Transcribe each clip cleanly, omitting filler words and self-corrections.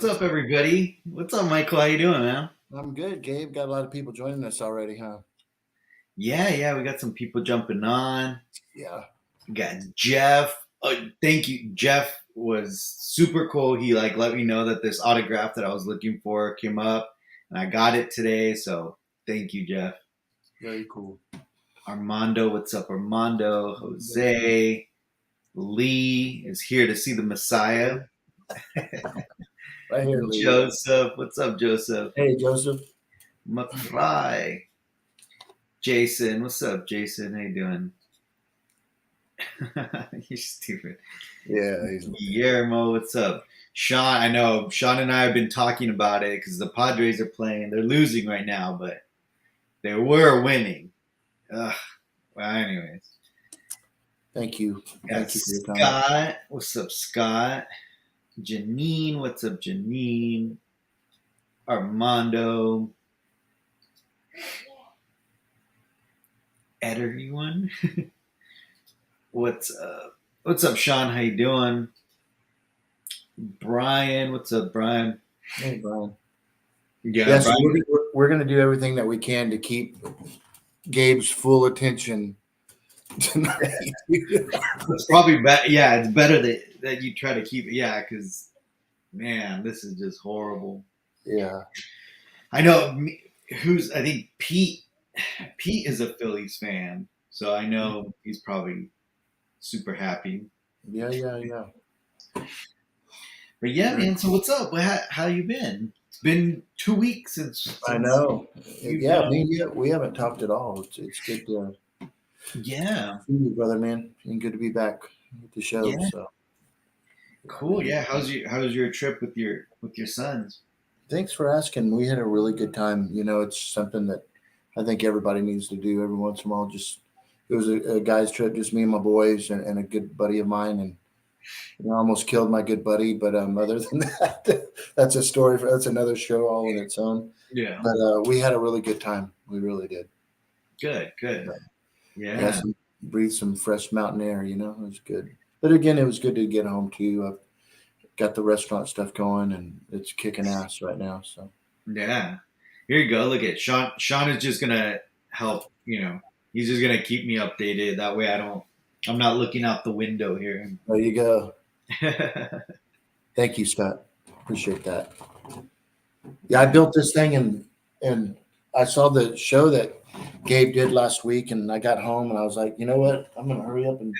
up, everybody? What's up, Michael? How you doing, man? I'm good, Gabe. Got a lot of people joining us already, huh? Yeah, we got some people jumping on. Yeah. We got Jeff. Oh, thank you. Jeff was super cool. He let me know that this autograph that I was looking for came up, and I got it today. So thank you, Jeff. Very cool. Armando, what's up, Armando? Jose, Lee is here to see the Messiah. Right here, Lee. Joseph, what's up, Joseph? Hey, Joseph. McFly. Jason, what's up, Jason? How you doing? You're stupid. Yeah, Guillermo, what's up? Sean, I know Sean and I have been talking about it because the Padres are playing. They're losing right now, but they were winning. Ugh. Well, anyways. Thank you. Thank you for your time. Scott, what's up, Scott? Janine, what's up, Janine? Armando. Everyone. What's up? What's up, Sean? How you doing? Brian, what's up, Brian? Hey, Brian. Yeah, Yes, Brian. we're going to do everything that we can to keep Gabe's full attention tonight. It's probably better. Yeah, it's better that you try to keep it. Yeah, because man, this is just horrible. Yeah. I know I think Pete. Pete is a Phillies fan, so I know he's probably super happy. Yeah. But yeah, man. So what's up? How you been? It's been 2 weeks since I know. you Yeah, we haven't talked at all. It's good to yeah. see you, brother, man. And good to be back with the show. Yeah. So Cool. Yeah. How's your trip with your sons? thanks for asking. We had a really good time. It's something that I think everybody needs to do every once in a while. Just it was a guy's trip, just me and my boys and a good buddy of mine, and I almost killed my good buddy. But other than that, that's a story. That's another show all on its own. Yeah. But we had a really good time. We really did. Good. Yeah, Yeah. breathe some fresh mountain air. It was good. But again, it was good to get home too. I've got the restaurant stuff going, and it's kicking ass right now. So Yeah. Here you go. Look at Sean. Sean is just gonna help. He's just gonna keep me updated. That way, I'm not looking out the window here. there you go. Thank you, Scott. Appreciate that. Yeah, I built this thing and I saw the show that Gabe did last week, and I got home and I was like, you know what? I'm gonna hurry up and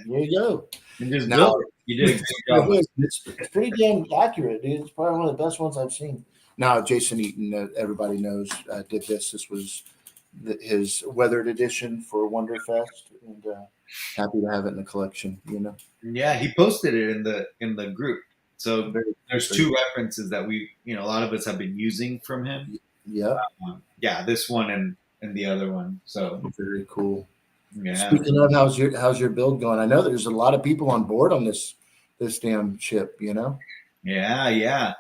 here you go. And just Now build it. You did a great job. it's pretty damn accurate, dude. It's probably one of the best ones I've seen. Now, Jason Eaton, everybody knows, did this. This was his weathered edition for Wonderfest, and happy to have it in the collection. Yeah, he posted it in the group. So Very, there's very, two references that a lot of us have been using from him. yeah, Yeah, this one and the other one. So very cool. yeah, Speaking of, how's your build going? I know there's a lot of people on board on this damn ship. yeah.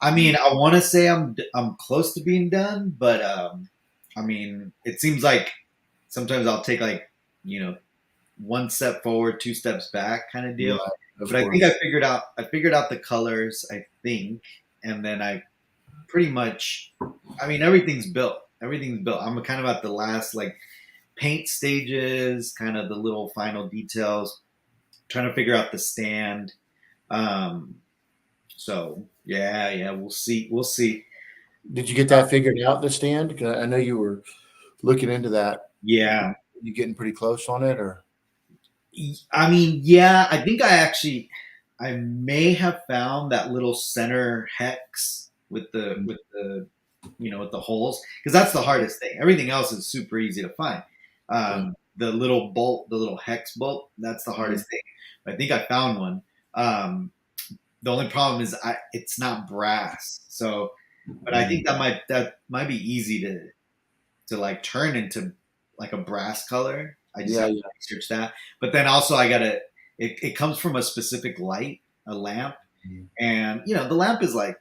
I mean, I want to say I'm close to being done, but I mean, it seems like sometimes I'll take one step forward, two steps back kind of deal. Right, of But I think course. I figured out the colors, I think, and then I pretty much, I mean, everything's built. Everything's built. I'm kind of at the last paint stages, kind of the little final details, trying to figure out the stand. Um, so yeah, we'll see. We'll see. Did you get that figured out, the stand? 'Cause I know you were looking into that. Yeah. You getting pretty close on it, or? I mean, yeah, I think I may have found that little center hex with the holes, because that's the hardest thing. Everything else is super easy to find. The little bolt, the little hex bolt, that's the hardest thing. I think I found one. The only problem is it's not brass. So, but I think that might be easy to turn into a brass color. I just have to research that. But then also it comes from a specific light, a lamp. And the lamp is I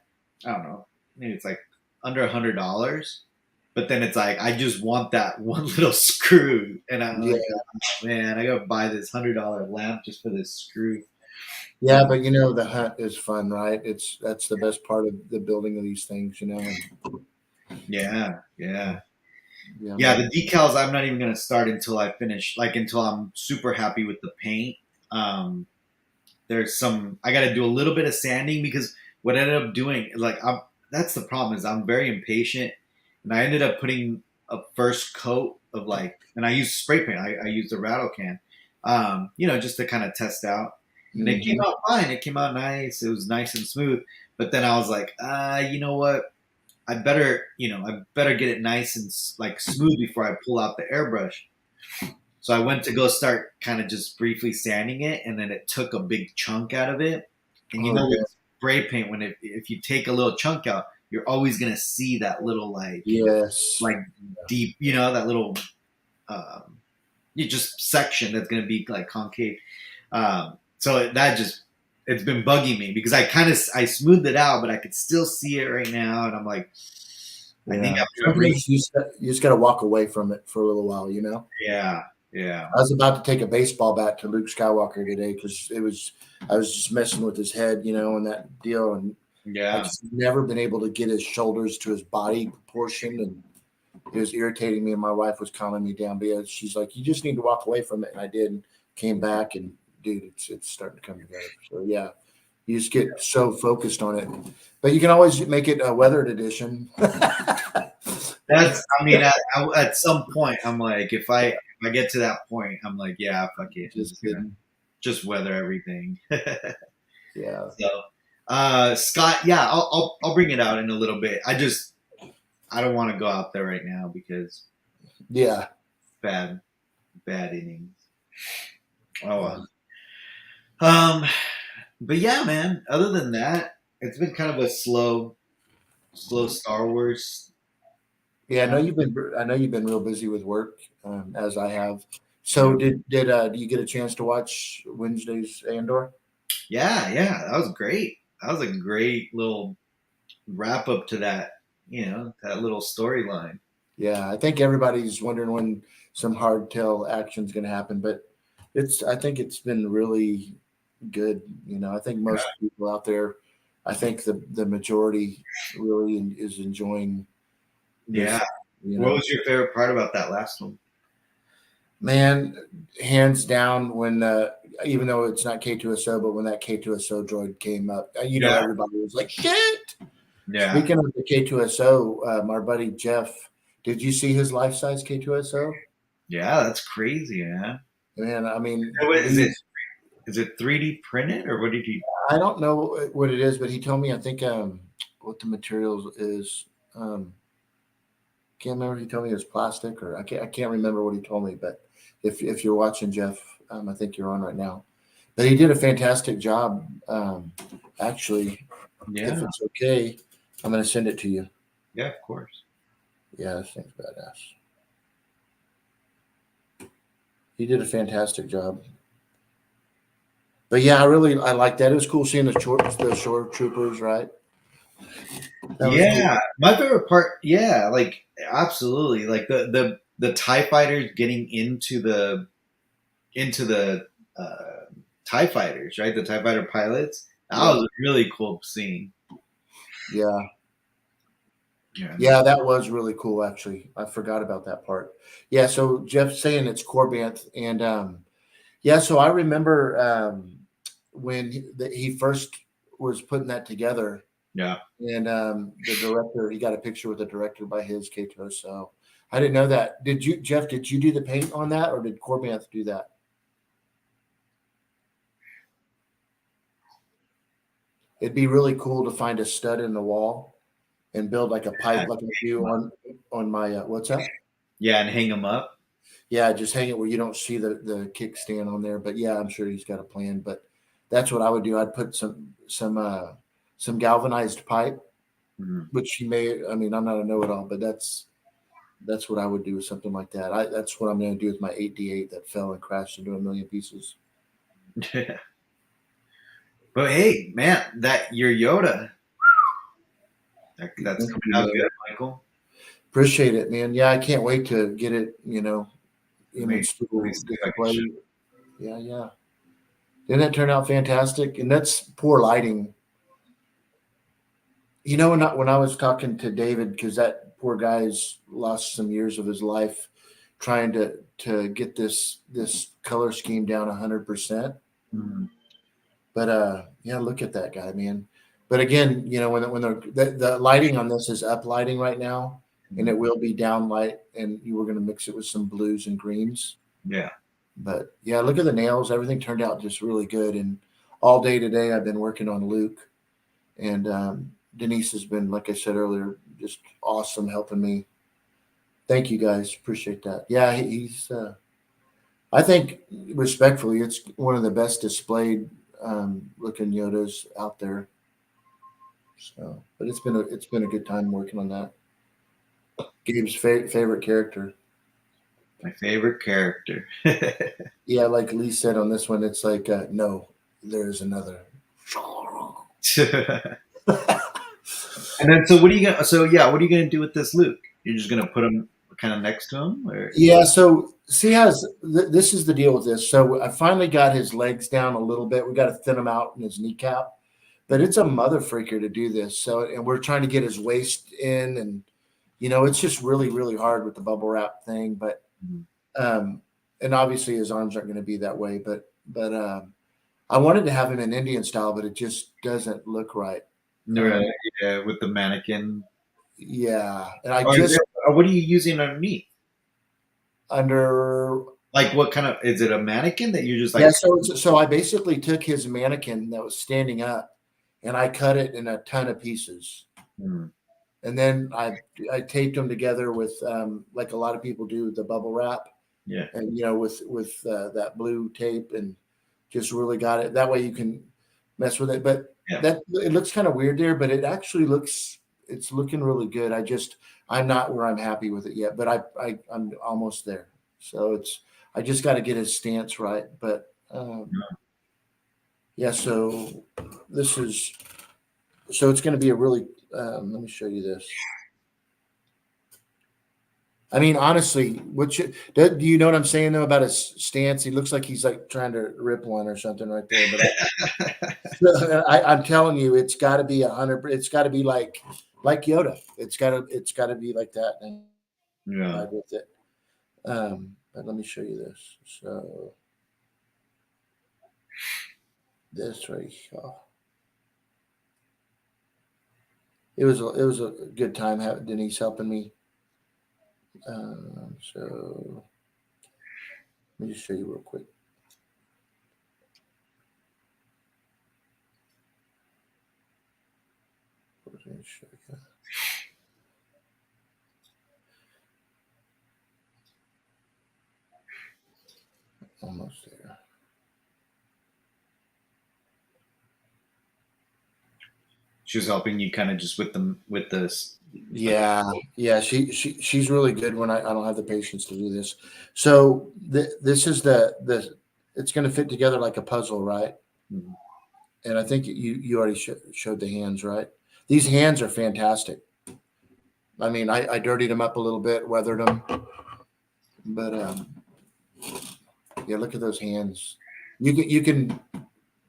don't know, maybe it's under $100. But then it's I just want that one little screw. And I'm like, oh, man, I gotta buy this $100 lamp just for this screw. Yeah, but you know, the hunt is fun, right? That's the best part of the building of these things, you know. And Yeah, yeah. yeah, Yeah, the man. decals I'm not even gonna start until I finish, like until I'm super happy with the paint. There's some I got to do a little bit of sanding because what I ended up doing, like that's the problem is I'm very impatient, and I ended up putting a first coat of like, and I used spray paint. I used a rattle can, just to kind of test out, and it came Hmm. out fine. It came out nice. It was nice and smooth. But then I was like, you know what? I better get it nice and like smooth before I pull out the airbrush. So I went to go start kind of just briefly sanding it, and then it took a big chunk out of it. And Oh yeah, with spray paint, if you take a little chunk out, you're always gonna see that little yes, like deep, that little um, you just section that's gonna be like concave. So that just it's been bugging me because I smoothed it out, but I could still see it right now, and I'm like, I think yeah. after every Sometimes you just got to walk away from it for a little while, you know. yeah, yeah, I was about to take a baseball bat to Luke Skywalker today because I was just messing with his head, you know, and that deal, and I yeah, just never been able to get his shoulders to his body proportion, and it was irritating me. And my wife was calming me down, but yeah, she's like, "You just need to walk away from it," and I did, and came back, and dude, it's starting to come together. So yeah, you just get so focused on it, but you can always make it a weathered edition. That's, I mean, at some point, I'm like, if I get to that point, I'm like, yeah, fuck it, I'm Just just gonna kidding. just weather everything. Yeah, So, Scott, yeah, I'll bring it out in a little bit. I don't want to go out there right now because yeah, bad bad innings. Oh yeah. well. But yeah, man. Other than that, it's been kind of a slow Star Wars Yeah, time. I know you've been real busy with work, as I have. So Yeah, do you get a chance to watch Wednesday's Andor? yeah, that was great. That was a great little wrap up to that, that little storyline. Yeah, I think everybody's wondering when some hardtail action is going to happen, but I think it's been really good. You know, I think most people out there, I think the majority really is enjoying this. Yeah. You What know, was your favorite part about that last one? man, hands down when even though it's not K2SO, but when that K2SO droid came up, you know, Yeah, everybody was like, "Shit!" yeah, Speaking of the K2SO, our buddy Jeff, did you see his life size K2SO? yeah. That's crazy, man. Man, I mean, What is it? he's Is it 3D printed or what did he? I don't know what it is, but he told me I think what the materials is. Can't remember. He told me it was plastic, or I can't remember what he told me. But if you're watching Jeff, I think you're on right now. But he did a fantastic job. Actually, if Yeah, it's okay, I'm going to send it to you. yeah, of course. Yeah, this thing's badass. He did a fantastic job. But yeah, I like that. It was cool seeing the shore troopers. Right, that was cool. Yeah, my favorite part. Yeah, like absolutely, like the Tie fighters getting into the Tie fighters, right? The Tie fighter pilots. That Yeah, was a really cool scene. yeah, Yeah, yeah. That was really cool. Actually, I forgot about that part. Yeah. So Jeff's saying it's Corbanth, and yeah. So I remember when he first was putting that together, yeah. and the director, he got a picture with the director by his Kato. So I didn't know that. Did you, Jeff? Did you do the paint on that, or did Corbanth do that? It'd be really cool to find a stud in the wall and build like a pipe, like I do on my what's that? Yeah, and hang them up. Yeah, just hang it where you don't see the kickstand on there. But yeah, I'm sure he's got a plan. But that's what I would do. I'd put some galvanized pipe, Mhm. which he may. I mean, I'm not a know-it-all, but that's what I would do with something like that. That's what I'm going to do with my 8D8 that fell and crashed into a million pieces. But hey, man, that your Yoda, that's Thank coming you, out man. good, Michael. Appreciate it, man. Yeah, I can't wait to get it. You know, Let in me its let me little see if I can display. Yeah, yeah. Didn't that turn out fantastic? And that's poor lighting. You know, when I was talking to David, because that poor guy's lost some years of his life trying to get this color scheme down 100%. Mm-hmm. But yeah, look at that guy, man. But again, you know, when the lighting on this is up lighting right now, and it will be down light, and you were going to mix it with some blues and greens. Yeah. But yeah, look at the nails. Everything turned out just really good. And all day today, I've been working on Luke, and Denise has been, like I said earlier, just awesome helping me. Thank you guys, appreciate that. Yeah, he's. I think respectfully, it's one of the best displayed looking Yodas out there. So, but it's been a good time working on that. Gabe's favorite character. My favorite character. Yeah, like Lee said on this one, it's like no, there's another. And then, so what are you gonna? So yeah, what are you gonna do with this Luke? You're just gonna put him kind of next to him, or Yeah, so see how this is the deal with this. So I finally got his legs down a little bit. We got to thin him out in his kneecap, but it's a mother freaker to do this. So, and we're trying to get his waist in, and you know, it's just really, really hard with the bubble wrap thing. But um, and obviously his arms aren't going to be that way. But I wanted to have him in Indian style, but it just doesn't look right. right? Um, Yeah, with the mannequin. yeah, and I Or, is just it, or what are you using underneath? under Like, what kind of is it? A mannequin that you just yeah. like? So I basically took his mannequin that was standing up, and I cut it in a ton of pieces, Hmm, and then I taped them together with like a lot of people do the bubble wrap, yeah, and you know with that blue tape, and just really got it. That way you can mess with it, but yeah. that it looks kind of weird there, but it actually looks it's looking really good. I'm not where I'm happy with it yet, but I'm almost there. So it's I just got to get his stance right, but yeah. So this is so it's going to be a really. Let me show you this. I mean, honestly, do you know what I'm saying though about his stance? He looks like he's like trying to rip one or something right there. But I'm telling you, it's got to be 100. It's got to be like Yoda. It's got to be like that and Yeah. ride with it. But let me show you this. So this right here. It was a good time having Denise helping me. So let me just show you real quick. Let me show you. Almost there. She was helping you kind of just with this. Yeah, yeah. She's really good when I don't have the patience to do this. So this is the it's going to fit together like a puzzle, right? Mhm. And I think you already showed the hands, right? These hands are fantastic. I mean, I dirtied them up a little bit, weathered them, but yeah, look at those hands. You can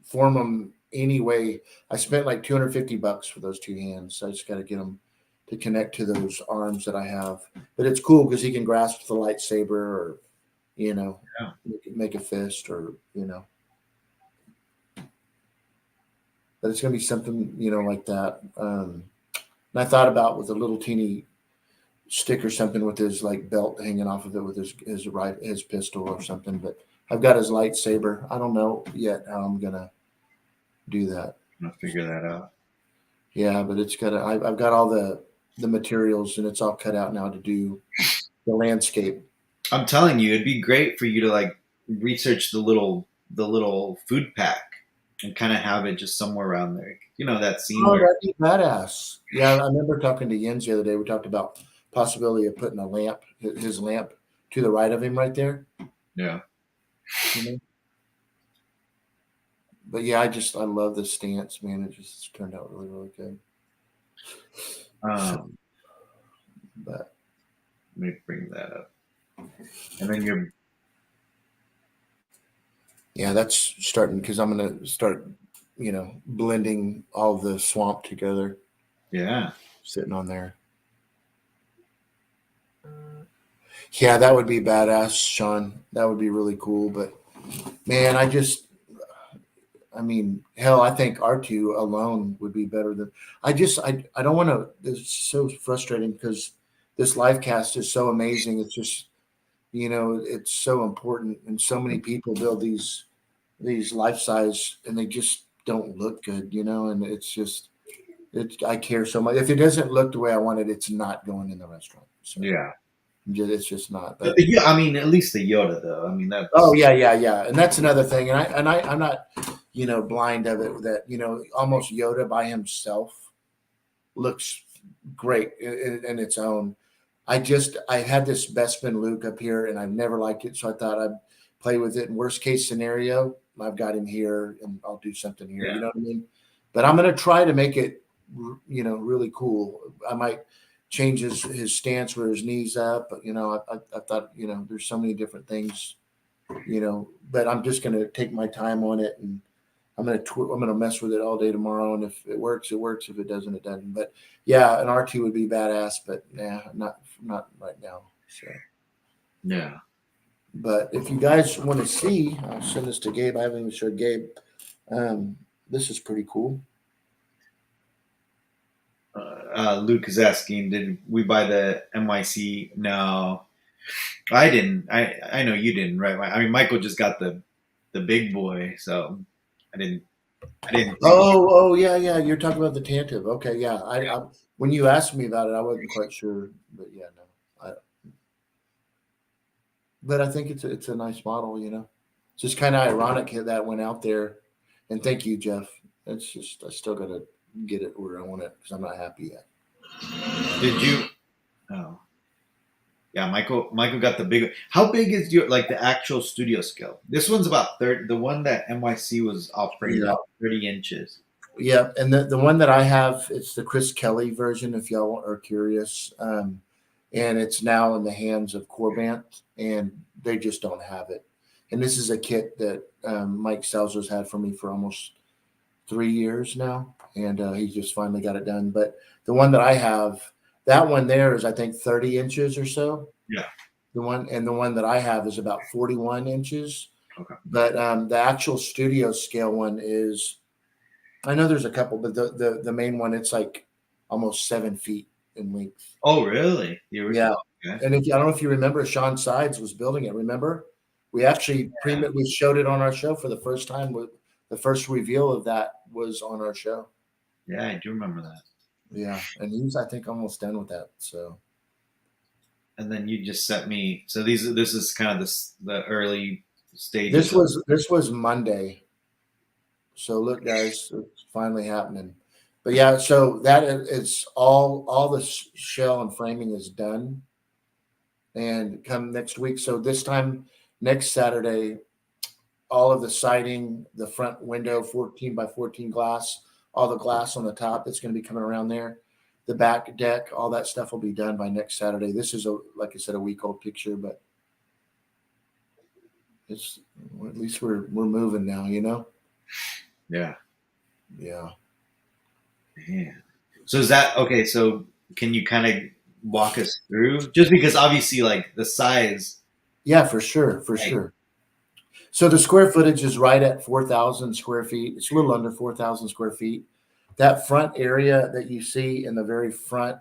form them any way. I spent like $250 for those two hands. So I just got to get them to connect to those arms that I have. But it's cool because he can grasp the lightsaber, or you know, Yeah. make a fist, or you know. But it's gonna be something like that. And I thought about with a little teeny stick or something with his like belt hanging off of it with his pistol or something. But I've got his lightsaber. I don't know yet how I'm gonna do that. I'll figure that out. Yeah, but it's got. I've got all the materials, and it's all cut out now to do the landscape. I'm telling you, it'd be great for you to like research the little food pack and kind of have it just somewhere around there. You know that scene Oh, where that'd be badass. Yeah, I remember talking to Jens the other day. We talked about possibility of putting a lamp, his lamp, to the right of him, right there. yeah. You know? But yeah, I love the stance, man. It just turned out really, really good. So, Um, but Let me bring that up. And then you're Yeah, that's starting because I'm gonna start, blending all the swamp together, Yeah. sitting on there. Yeah, that would be badass, Sean. That would be really cool. But man, I mean, hell, I think R2 alone would be better than. I don't want to. It's so frustrating because this live cast is so amazing. It's just, it's so important, and so many people build these life size, and they just don't look good, and it's just. I care so much. If it doesn't look the way I want it, it's not going in the restaurant. So Yeah. it's just not. But But yeah, I mean, at least the Yoda though. I mean, oh that's yeah, yeah, yeah, and that's another thing. I'm not, blind of it. That almost Yoda by himself looks great in its own. I had this Bespin Luke up here, and I've never liked it, so I thought I'd play with it. In worst case scenario, I've got him here, and I'll do something here. You yeah, know what I mean? But I'm gonna try to make it, really cool. I might change his stance where his knees up. But I thought there's so many different things. But I'm just gonna take my time on it, and I'm gonna mess with it all day tomorrow, and if it works, it works. If it doesn't, it doesn't. But yeah, an R2 would be badass, but nah, not right now. So, yeah. but if you guys want to see, I'll send this to Gabe. I haven't even showed Gabe. Um, this is pretty cool. Luke is asking, did we buy the NYC? No, I didn't. I know you didn't, right? I mean, Michael just got the big boy, so I didn't. I didn't think. Oh, yeah, yeah. You're talking about the Tantive. Okay, yeah. I when you asked me about it, I wasn't quite sure, but yeah, no. But I think it's a nice model. It's just kind of ironic that went out there. And thank you, Jeff. It's just I still gotta get it where I want it because I'm not happy yet. Did you? Oh, yeah. Michael got the big. How big is your like the actual studio scale? This one's about 30. The one that NYC was offering is Yeah, about 30 inches. yeah. And the one that I have, it's the Chris Kelly version. If y'all are curious, and it's now in the hands of Corbant, and they just don't have it. And this is a kit that Mike Salzer's had for me for almost 3 years now, and he just finally got it done. But the one that I have, that one there is I think 30 inches or so. Yeah. The one that I have is about 41 inches. Okay. But the actual studio scale one is, I know there's a couple, but the main one, it's like almost 7 feet in length. Oh, really? The Yeah. original? Okay. And I don't know if you remember, Sean Sides was building it. Remember, we actually we showed it on our show for the first time. The first reveal of that was on our show. Yeah, I do remember that. Yeah, and he's I think almost done with that. So And then you just sent me. So this is kind of the early this stages of. was Monday. So look, guys, it's finally happening. But yeah, so that is all the shell and framing is done, and come next week. So this time next Saturday, all of the siding, the front window, 14 by 14 glass, all the glass on the top that's going to be coming around there, the back deck, all that stuff will be done by next Saturday. This is like I said, a week old picture, but it's at least we're moving now, Yeah. Yeah. Yeah. So is that okay? So can you kind of walk us through? Just because obviously, like the size. Yeah, for sure, for Like, sure. So the square footage is right at 4,000 square feet. It's a little under 4,000 square feet. That front area that you see in the very front,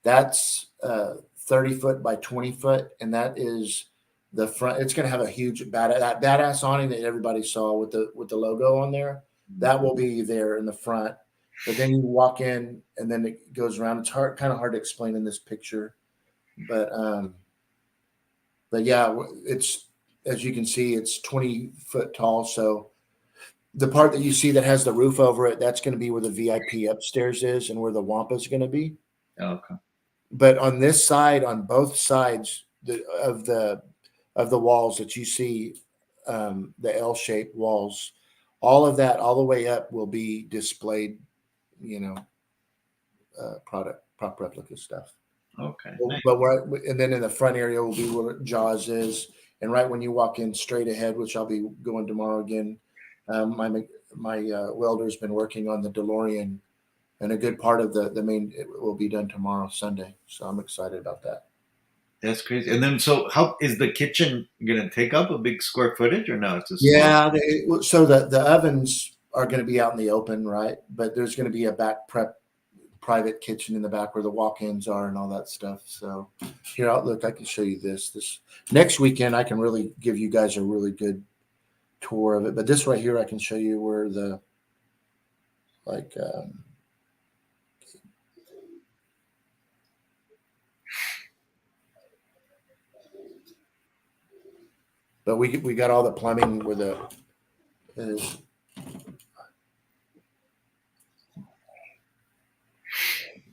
that's 30 foot by 20 foot, and that is the front. It's going to have a huge that badass awning that everybody saw with the logo on there. That will be there in the front. But then you walk in, and then it goes around. It's kind of hard to explain in this picture, but yeah, it's as you can see, it's 20 foot tall. So the part that you see that has the roof over it, that's going to be where the VIP upstairs is and where the Wampa is going to be. okay. But on this side, on both sides of the walls that you see, the L-shaped walls, all of that, all the way up, will be displayed. Prop replica stuff. Okay. But and then in the front area will be where Jaws is, and right when you walk in straight ahead, which I'll be going tomorrow again, my welder's been working on the DeLorean, and a good part of the main it will be done tomorrow, Sunday. So I'm excited about that. That's crazy. And then, so how is the kitchen gonna take up a big square footage or no? It's a small. Yeah, so the ovens are going to be out in the open, right? But there's going to be a back private kitchen in the back where the walk-ins are and all that stuff. So here, look, I can show you this. This next weekend, I can really give you guys a really good tour of it. But this right here, I can show you where the like. But we got all the plumbing where the is.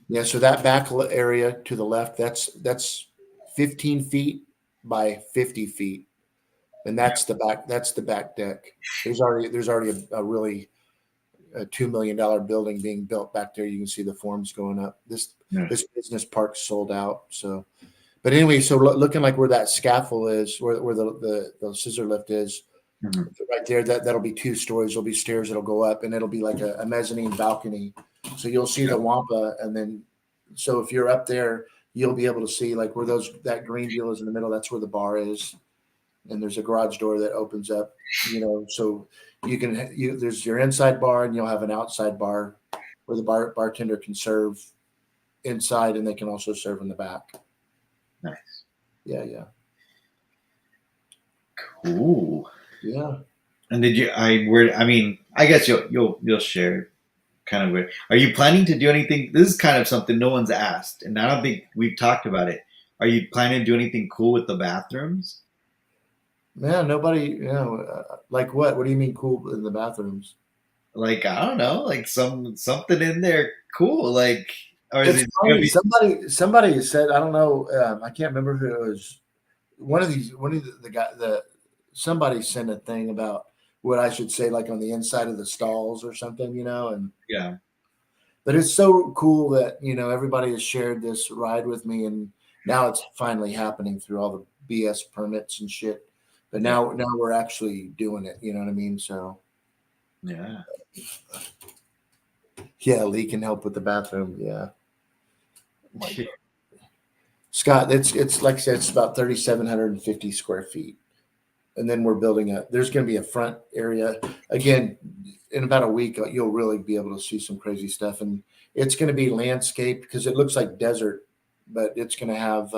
Yeah, so that back area to the left, that's 15 feet by 50 feet, and that's the back deck. There's already a really a $2 million building being built back there. You can see the forms going up. Yeah. This business park sold out. So, but anyway, so looking like where that scaffold is, where the scissor lift is, Mhm. right there. That'll be 2 stories. There'll be stairs that'll go up, and it'll be like a mezzanine balcony. So you'll see the Wampa, and then so if you're up there, you'll be able to see like where that green deal is in the middle. That's where the bar is, and there's a garage door that opens up. So there's your inside bar, and you'll have an outside bar where the bartender can serve inside, and they can also serve in the back. Nice. Yeah. Cool. Yeah. And I guess you'll share kind of where. Are you planning to do anything? This is kind of something no one's asked, and I don't think we've talked about it. Are you planning to do anything cool with the bathrooms? Man, nobody, like what? What do you mean cool in the bathrooms? Like, I don't know, like something in there cool, like, or is It's it gonna funny. be? Somebody said, I don't know. I can't remember who it was. One of the guy, somebody sent a thing about what I should say, like on the inside of the stalls or something, and Yeah. but it's so cool that everybody has shared this ride with me, and now it's finally happening through all the BS permits and shit. But Yeah. now we're actually doing it. You know what I mean? So Yeah. yeah, Lee can help with the bathroom. Yeah. Scott, it's like I said, it's about 3,750 square feet. And then we're building there's going to be a front area. Again, in about a week, you'll really be able to see some crazy stuff. And it's going to be landscaped because it looks like desert, but it's going to have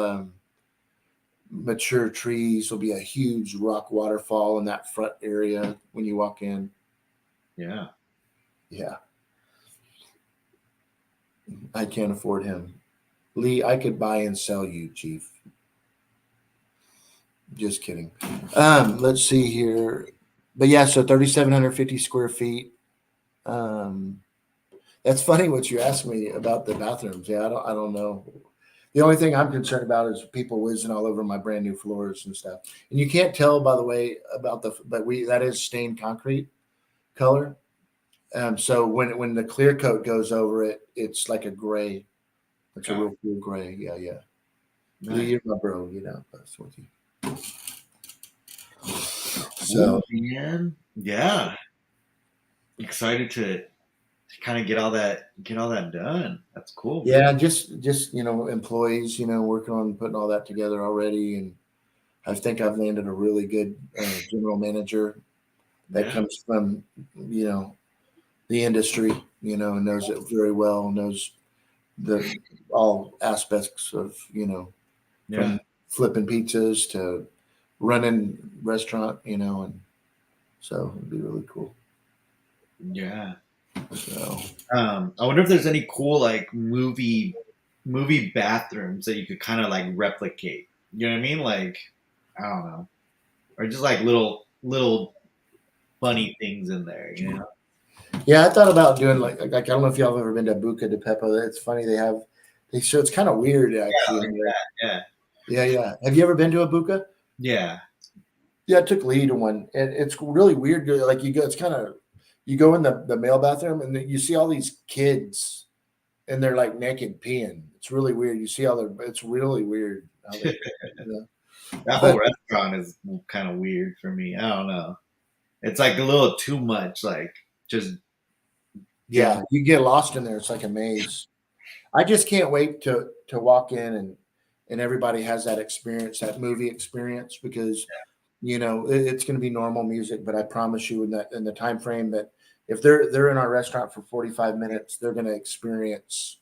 mature trees. There'll be a huge rock waterfall in that front area when you walk in. Yeah. Yeah. I can't afford him. Lee, I could buy and sell you, Chief. Just kidding. Let's see here. But yeah, so 3,750 square feet. That's funny what you asked me about the bathrooms. Yeah, I don't know. The only thing I'm concerned about is people whizzing all over my brand new floors and stuff. And you can't tell, by the way, about that is stained concrete color. So when the clear coat goes over it, it's like a gray. It's a real cool gray. Yeah. Nice. You're my bro, that's what you. So man, yeah, excited to kind of get all that done. That's cool. yeah, just employees, working on putting all that together already, and I think I've landed a really good general manager that comes from the industry, and knows it very well, knows all aspects of from flipping pizzas to running restaurant, and so it'd be really cool. Yeah. So I wonder if there's any cool like movie bathrooms that you could kind of like replicate. You know what I mean? Like, I don't know, or just like little funny things in there. yeah, I thought about doing like I don't know if y'all have ever been to Buca de Beppo. It's funny so it's kind of weird actually. Like that. Yeah. Have you ever been to a Buca? Yeah. Yeah, I took Lee to one, and it's really weird. Like you go in the male bathroom, and you see all these kids, and they're like naked peeing. It's really weird. You see it's really weird. That whole restaurant is kind of weird for me. I don't know. It's like a little too much. Like just give. Yeah, you get lost in there. It's like a maze. I just can't wait to walk in and everybody has that experience, that movie experience, because it's going to be normal music, but I promise you in the time frame that if they're in our restaurant for 45 minutes, they're going to experience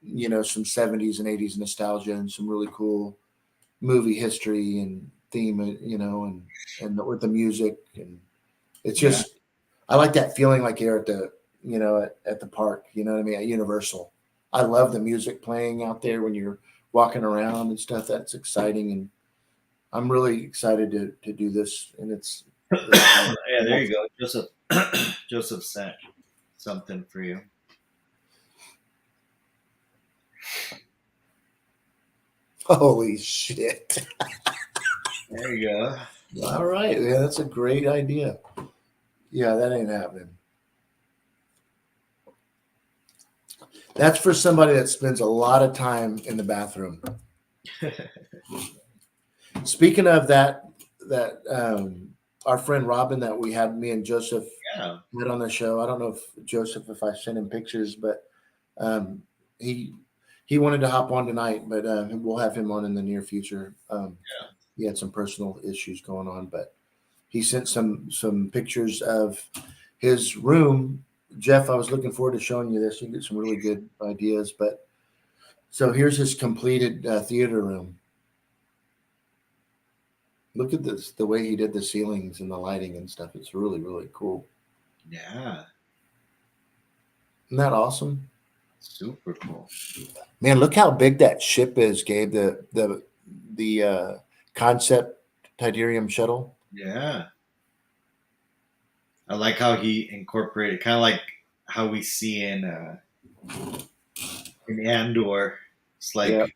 some 70s and 80s nostalgia and some really cool movie history and theme, with the music, and it's Yeah, just I like that feeling like you're at the at the park, you know what I mean, at Universal. I love the music playing out there when you're walking around and stuff. That's exciting, and I'm really excited to do this. And it's yeah. There you go, Joseph. Joseph sent something for you. holy shit. There you go. All right, yeah, that's a great idea. Yeah, that ain't happening. That's for somebody that spends a lot of time in the bathroom. Speaking of that our friend Robin that we had, me and Joseph Yeah. had on the show. I don't know if I sent him pictures, but um, he he wanted to hop on tonight, but we'll have him on in the near future. He had some personal issues going on, but he sent some pictures of his room. Jeff, I was looking forward to showing you this. You can get some really good ideas, but so here's his completed theater room. Look at this, the way he did the ceilings and the lighting and stuff. It's really, really cool. Yeah. Isn't that awesome? Super cool. Man, look how big that ship is, Gabe. The concept Titanium shuttle. Yeah. I like how he incorporated, kind of like how we see in Andor. It's Yeah. like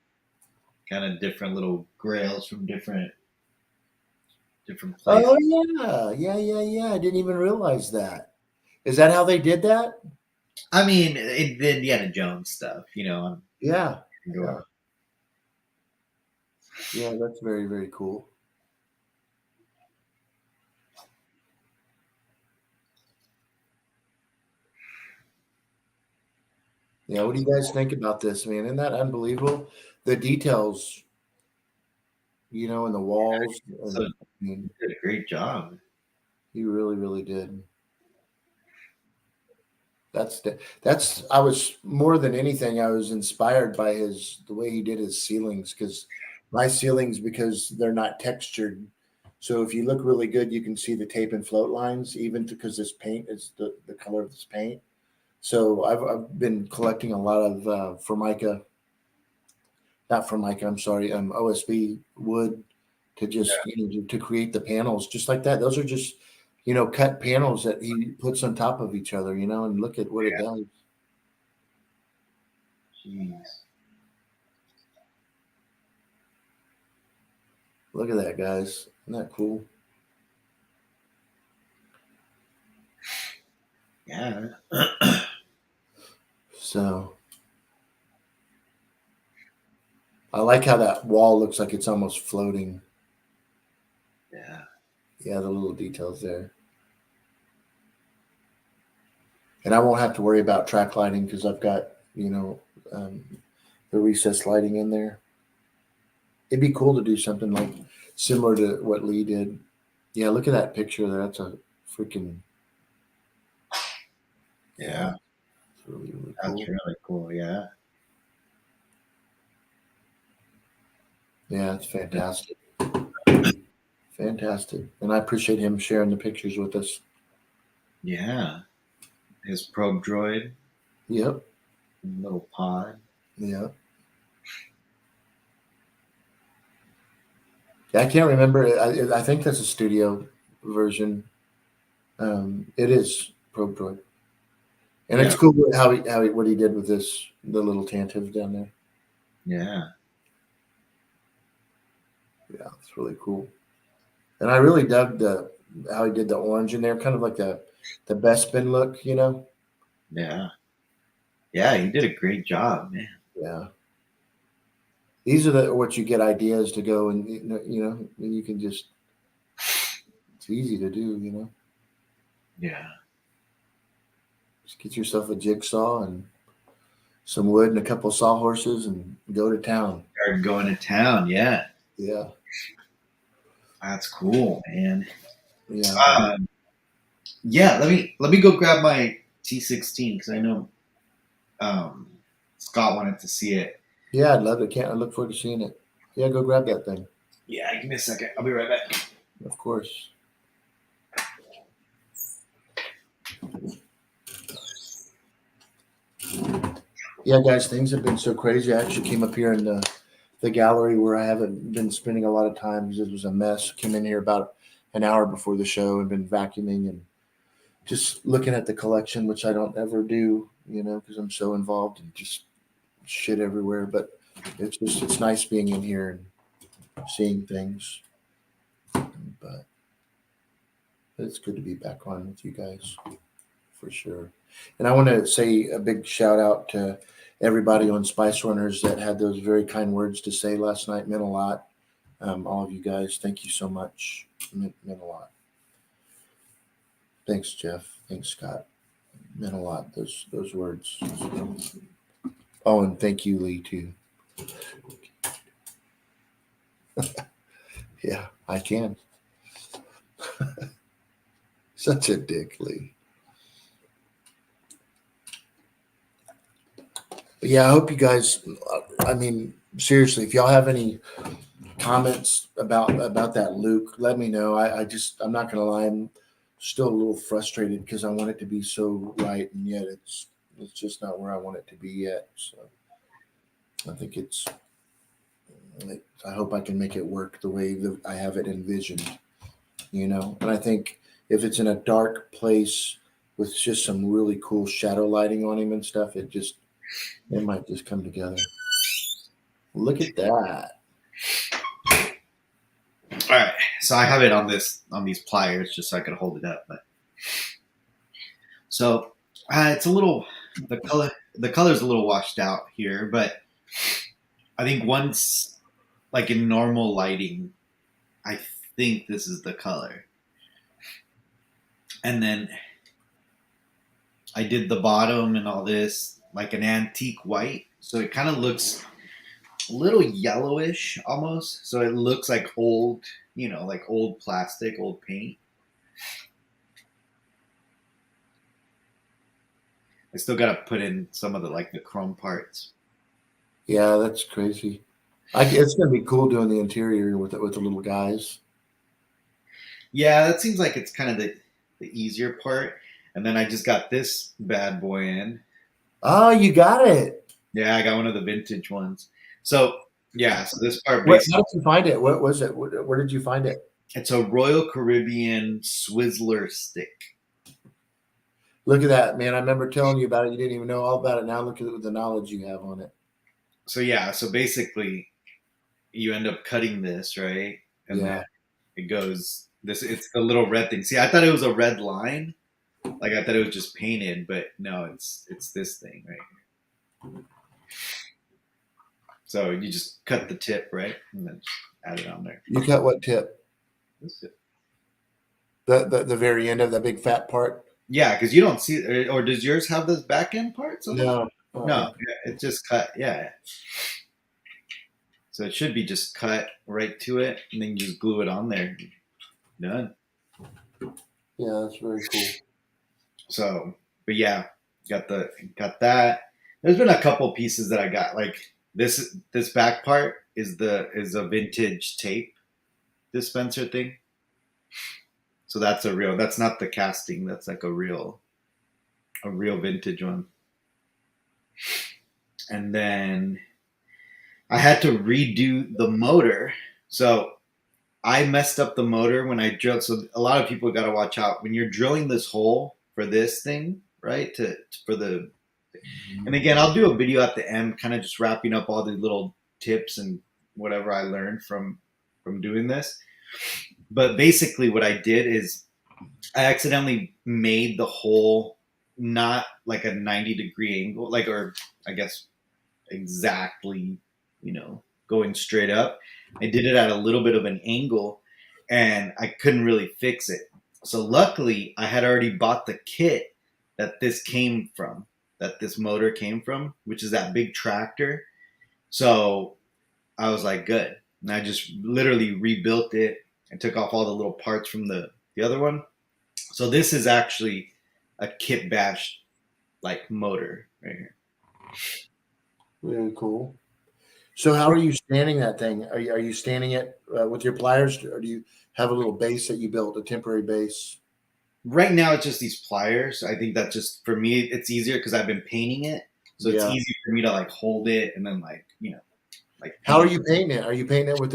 kind of different little grails from different places. Oh yeah. I didn't even realize that. Is that how they did that? I mean, the Indiana Jones stuff, on Yeah. Yeah. Andor. Yeah, that's very, very cool. Yeah, what do you guys think about this, man? Isn't that unbelievable? The details, in the walls, So and I mean, he did a great job. he really, really did. That's I was more than anything I was inspired by the way he did his ceilings, because my ceilings, because they're not textured, so if you look really good you can see the tape and float lines, even because this paint is the color of this paint. So I've been collecting a lot of Formica, not Formica, I'm sorry, OSB wood, to just to create the panels just like that. Those are just cut panels that he puts on top of each other, and look at what it does. Jeez. Look at that, guys. Isn't that cool? Yeah. So I like how that wall looks like it's almost floating. Yeah. Yeah, the little details there. And I won't have to worry about track lighting because I've got, um, the recessed lighting in there. It'd be cool to do something like similar to what Lee did. Yeah, look at that picture there. That's a freaking, yeah, Yeah. it's really, really That's cool. really cool. Yeah. Yeah, it's fantastic. Fantastic. And I appreciate him sharing the pictures with us. Yeah. His probe droid, Yep. little pod. Yeah. I can't remember. I think that's a studio version. It is Probe Droid, and Yeah. it's cool how what he did with the little tantive down there. Yeah. Yeah, it's really cool. And I really dug the how he did the orange in there, kind of like the Bespin look, Yeah. Yeah. He did a great job, man. Yeah. these are the what you get ideas to go and and you can just it's easy to do. Yeah. Just get yourself a jigsaw and some wood and a couple of sawhorses and go to town. Are going to town. Yeah. Yeah, That's cool, man. yeah, Um, yeah. Let me go grab my T16 because I know um, Scott wanted to see it. yeah. I'd love it. Can't I look forward to seeing it? Yeah, go grab that thing. Yeah. Give me a second. I'll be right back. Of course. Yeah, guys, things have been so crazy. I actually came up here in the gallery where I haven't been spending a lot of time because it was a mess. Came in here about an hour before the show and been vacuuming and just looking at the collection, which I don't ever do, because I'm so involved and just shit everywhere. But it's nice being in here and seeing things. But it's good to be back on with you guys for sure. And I want to say a big shout out to everybody on Spice Runners that had those very kind words to say last night. Meant a lot. All of you guys, thank you so much. Meant a lot. Thanks, Jeff. Thanks, Scott. Meant a lot. Those words. Oh, and thank you, Lee, too. Yeah, I can. Such a dick, Lee. But yeah, I hope you guys. I mean, seriously, if y'all have any comments about that Luke, let me know. I'm not gonna lie, I'm still a little frustrated because I want it to be so right, and yet it's just not where I want it to be yet. So I think I hope I can make it work the way that I have it envisioned. And I think if it's in a dark place with just some really cool shadow lighting on him and stuff, it might just come together. Look at that. All right. So I have it on these pliers just so I could hold it up. But so it's a little the color's a little washed out here, but I think once like in normal lighting, I think this is the color. And then I did the bottom and all this like an antique white. So it kind of looks a little yellowish almost. So it looks like old, like old plastic, old paint. I still got to put in some of the chrome parts. Yeah, that's crazy. It's gonna be cool doing the interior with the little guys. Yeah, that seems like it's kind of the easier part. And then I just got this bad boy in. Oh, you got it. Yeah, I got one of the vintage ones. So yeah, so this part How basically did you find it? What was it? Where did you find it? it's a Royal Caribbean Swizzler stick. Look at that, man. I remember telling you about it. You didn't even know all about it. Now look at the knowledge you have on it. So yeah, so basically you end up cutting this, right? And then Yeah. it goes this it's the little red thing. See, I thought it was a red line. Like I thought it was just painted, but no, it's this thing right here. So you just cut the tip, right? And then just add it on there. You cut what tip? That's it. The very end of the big fat part? Yeah, because you don't see, or does yours have those back end parts on it? No. No, yeah, it's just cut. Yeah, so it should be just cut right to it, and then you just glue it on there. Done. Yeah, that's very cool. So, but yeah, got that. There's been a couple pieces that I got. Like this back part is a vintage tape dispenser thing. So that's not the casting. That's like a real vintage one. And then I had to redo the motor. So I messed up the motor when I drilled. So a lot of people got to watch out when you're drilling this hole for this thing, right? For the and again, I'll do a video at the end, kind of just wrapping up all the little tips and whatever I learned from doing this. But basically, what I did is I accidentally made the hole not like a 90-degree angle, or I guess exactly, going straight up. I did it at a little bit of an angle, and I couldn't really fix it. So luckily, I had already bought the kit that this motor came from, which is that big tractor. So I was like, good. And I just literally rebuilt it and took off all the little parts from the other one. So this is actually a kit bash like motor right here. Very cool. So how are you standing that thing? Are you standing it with your pliers, or do you have a little base that you built, a temporary base? Right now, it's just these pliers. I think that just for me, it's easier because I've been painting it, so it's Yeah. easy for me to like hold it and then like How are paint. you painting it? Are you painting it with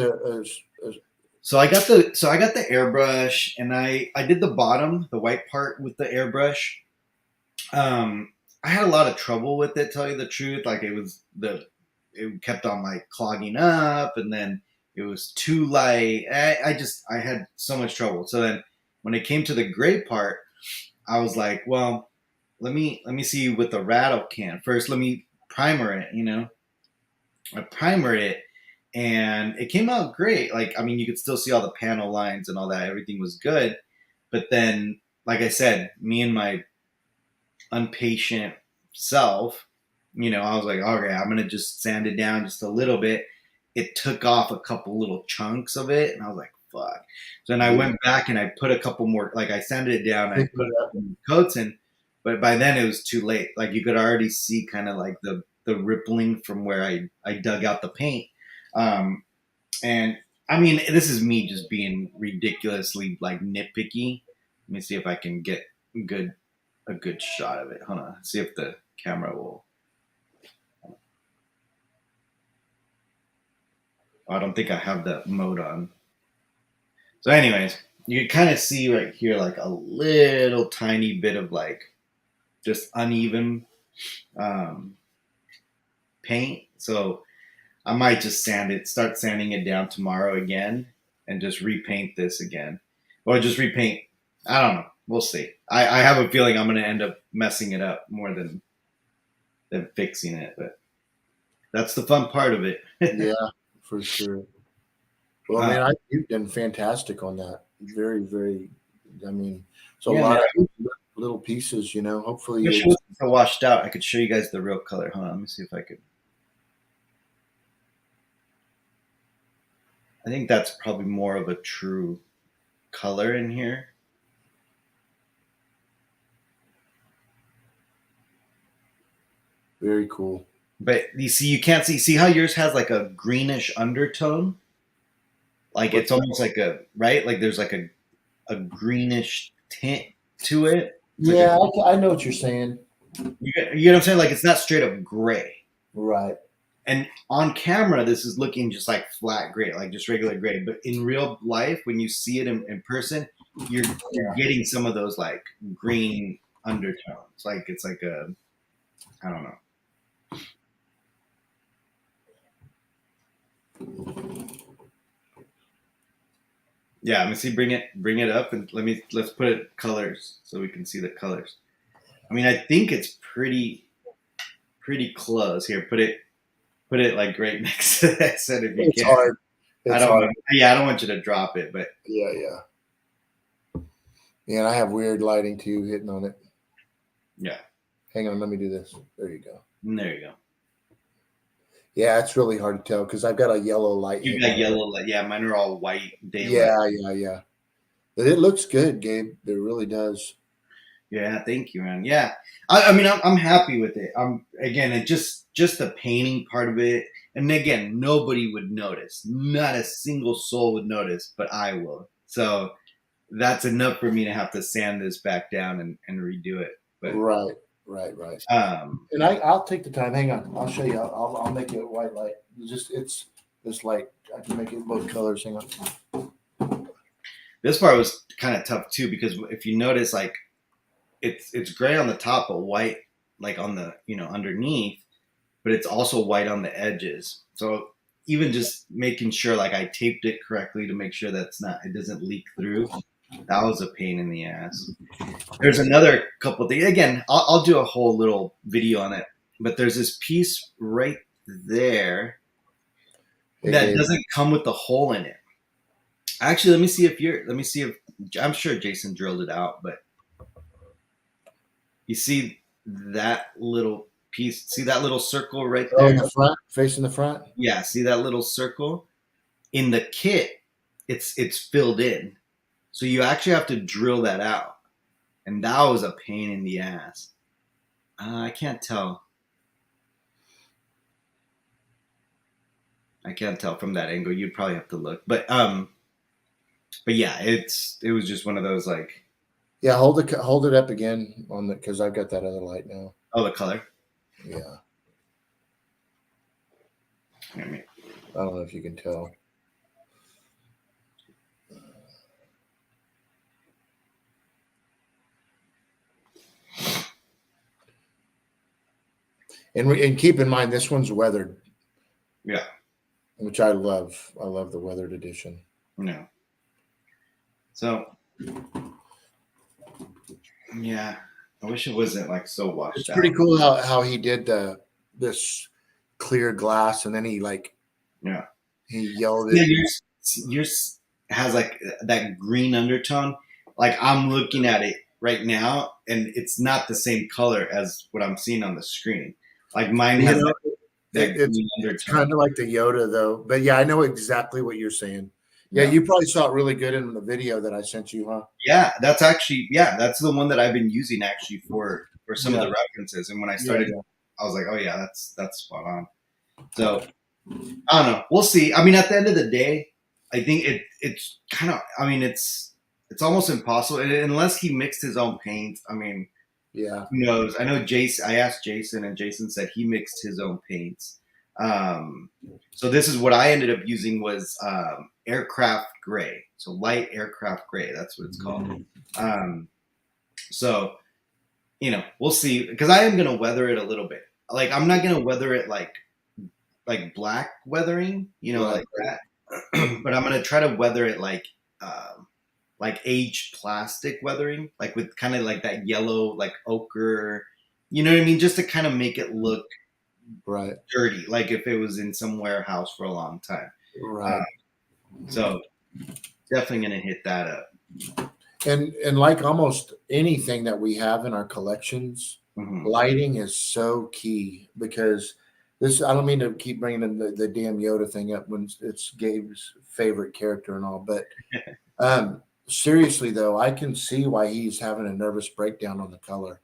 So I got the airbrush, and I did the bottom, the white part with the airbrush. I had a lot of trouble with it, tell you the truth. Like it kept on like clogging up, and then it was too light. I had so much trouble. So then when it came to the gray part, I was like, well, let me see with the rattle can first. Let me primer it. I primered it, and it came out great. Like, I mean, you could still see all the panel lines and all that. Everything was good. But then, like I said, me and my impatient self, I was like, okay, I'm gonna just sand it down just a little bit. It took off a couple little chunks of it, and I was like, fuck. So then I went back and I put a couple more, like I sanded it down, I put a couple more coats in, but by then it was too late. Like you could already see kind of like the rippling from where I dug out the paint. And I mean, this is me just being ridiculously like nitpicky. Let me see if I can get good a good shot of it. Hold on, see if the camera will. Oh, I don't think I have that mode on. So, anyways, you can kind of see right here like a little tiny bit of like just uneven um, paint. So I might just start sanding it down tomorrow again, and just repaint this again, or just repaint. I don't know. We'll see. I have a feeling I'm going to end up messing it up more than fixing it, but that's the fun part of it. Yeah, for sure. Well, man, you've done fantastic on that. Very, very. I mean, it's a Yeah, lot man. of little pieces. I Hopefully, wish it wasn't so washed out. I could show you guys the real color. Hold on, let me see if I could. I think that's probably more of a true color in here. very cool. But you can't see how yours has like a greenish undertone? Like it's almost like right? Like there's like a greenish tint to it. It's like Yeah, I know what you're saying. you know what I'm saying? Like it's not straight up gray. Right. And on camera, this is looking just like flat gray, like just regular gray. But in real life, when you see it in person, you're getting some of those like green undertones. Like it's like I don't know. Yeah, let me see. Bring it up, and let's put it colors so we can see the colors. I mean, I think it's pretty close. Here, put it like right next to that set if you It's can. hard. I It's don't. hard. Yeah, I don't want you to drop it, but Yeah, yeah. Yeah, and I have weird lighting too hitting on it. yeah. Hang on, let me do this. There you go. There you go. Yeah, it's really hard to tell because I've got a yellow light. You got yellow light. Yeah, mine are all white daylight. Yeah. But it looks good, Gabe. It really does. Yeah, thank you, man. Yeah, I mean, I'm happy with it. Again, it just the painting part of it, and again, nobody would notice. Not a single soul would notice, but I will. So that's enough for me to have to sand this back down and redo it. But Right. um, And I'll take the time. Hang on, I'll show you. I'll make it white light. It's this light. I can make it both colors. Hang on. this part was kind of tough too because if you notice, like it's gray on the top, but white like on the underneath, but it's also white on the edges. So even just making sure like I taped it correctly to make sure it doesn't leak through. That was a pain in the ass. There's another couple things. Again, I'll do a whole little video on it, but there's this piece right there. Hey, that Gabe. doesn't come with the hole in it. Actually, let me see if, I'm sure Jason drilled it out, but you see that little piece, see that little circle right Oh, there? in the front, facing the front. Yeah, see that little circle? In the kit, it's filled in. So you actually have to drill that out. And that was a pain in the ass. I can't tell. I can't tell from that angle. You'd probably have to look. But yeah, it was just one of those like, Yeah, hold it up again on the because I've got that other light now. oh, the color. Yeah, I mean, I don't know if you can tell. And keep in mind this one's weathered, yeah, which I love. I love the weathered edition. no. So yeah, I wish it wasn't like so It's washed pretty out. cool how he did this clear glass and then he like Yeah, he yelled yeah. it. Yours has like that green undertone. Like I'm looking at it right now, and it's not the same color as what I'm seeing on the screen. Like mine You has know, that green it's undertone. kind of like the Yoda though. But yeah, I know exactly what you're saying. Yeah, Yeah. you probably saw it really good in the video that I sent you, huh? Yeah, that's actually, yeah, that's the one that I've been using actually for some of Yeah, the references. And when I yeah, started, yeah. I was like, oh yeah, that's spot on. So I don't know. We'll see. I mean, at the end of the day, I think it's kind of. I mean, it's almost impossible unless he mixed his own paint. I mean, Yeah. who knows? I know Jason. I asked Jason, and Jason said he mixed his own paints. Um, so this is what I ended up using was aircraft gray. So light aircraft gray. That's what it's called. Um, so we'll see because I am gonna weather it a little bit. Like I'm not gonna weather it like black weathering, Right. like that. But I'm gonna try to weather it like aged plastic weathering, like with kind of like that yellow, like ochre. You know what I mean? Just to kind of make it look Right. dirty, like if it was in some warehouse for a long time. Right. So definitely gonna hit that up. And like almost anything that we have in our collections, Hmm. lighting is so key because this. I don't mean to keep bringing in the damn Yoda thing up when it's Gabe's favorite character and all, but seriously though, I can see why he's having a nervous breakdown on the color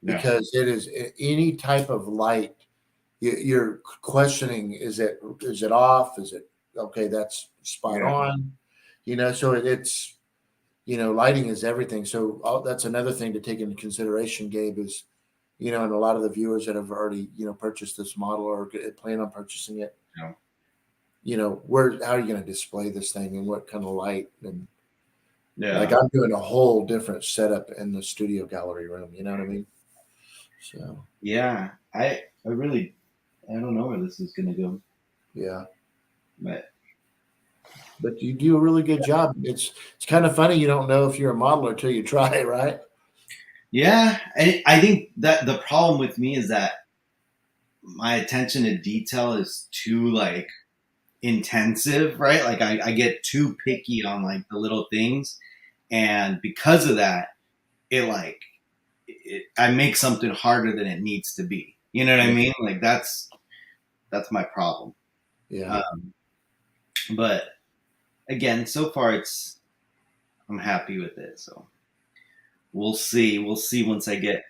Yeah, because it is any type of light. You're questioning: is it off? Is it okay? That's spot yeah, on. So it's lighting is everything. So that's another thing to take into consideration, Gabe, is, and a lot of the viewers that have already, purchased this model or plan on purchasing it, yeah, how are you going to display this thing and what kind of light? And like, yeah. I'm doing a whole different setup in the studio gallery room. You know what I mean? So, Yeah. I really I don't know where this is gonna go, yeah, but but you do a really good job. It's kind of funny. You don't know if you're a modeler until you try, right? yeah, I think that the problem with me is that my attention to detail is too like intensive, right? Like I get too picky on like the little things, and because of that, I make something harder than it needs to be. You know what I Yeah. mean? Like that's my problem. Yeah. Um, but again, so far I'm happy with it. So we'll see. We'll see once I get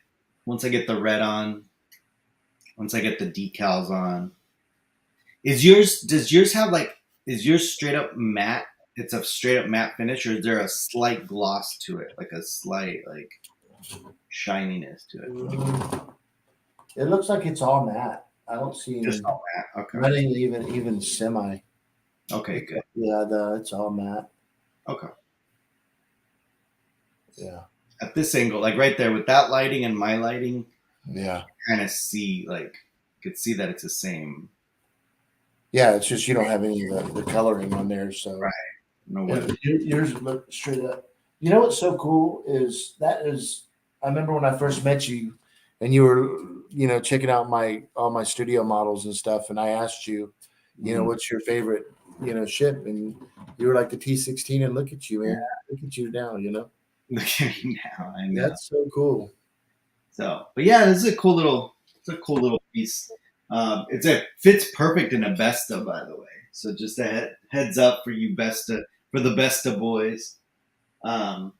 the red on, once I get the decals on. Does yours have like, is yours straight up matte? It's a straight up matte finish, or is there a slight gloss to it, like a slight like shininess to it? It looks like it's all matte. I don't see Just any. all matte. Okay. Not even semi. Okay. Good. Yeah, it's all matte. Okay. Yeah, At this angle, like right there with that lighting and my lighting, yeah, kind of see like you could see that it's the same. yeah. It's just you don't have any of the coloring on there, so Right. No weather. and yours look straight up. You know what's so cool is that is. I remember when I first met you, and you were checking out all my studio models and stuff, and I asked you, What's your favorite, ship? And you were like the T-16, and look at you, man. Look at you now. Look at me now. I know. That's so cool. So, but yeah, this is it's a cool little piece. Fits perfect in a Besta, by the way. So just a heads up for you Besta, for the Besta boys. Um,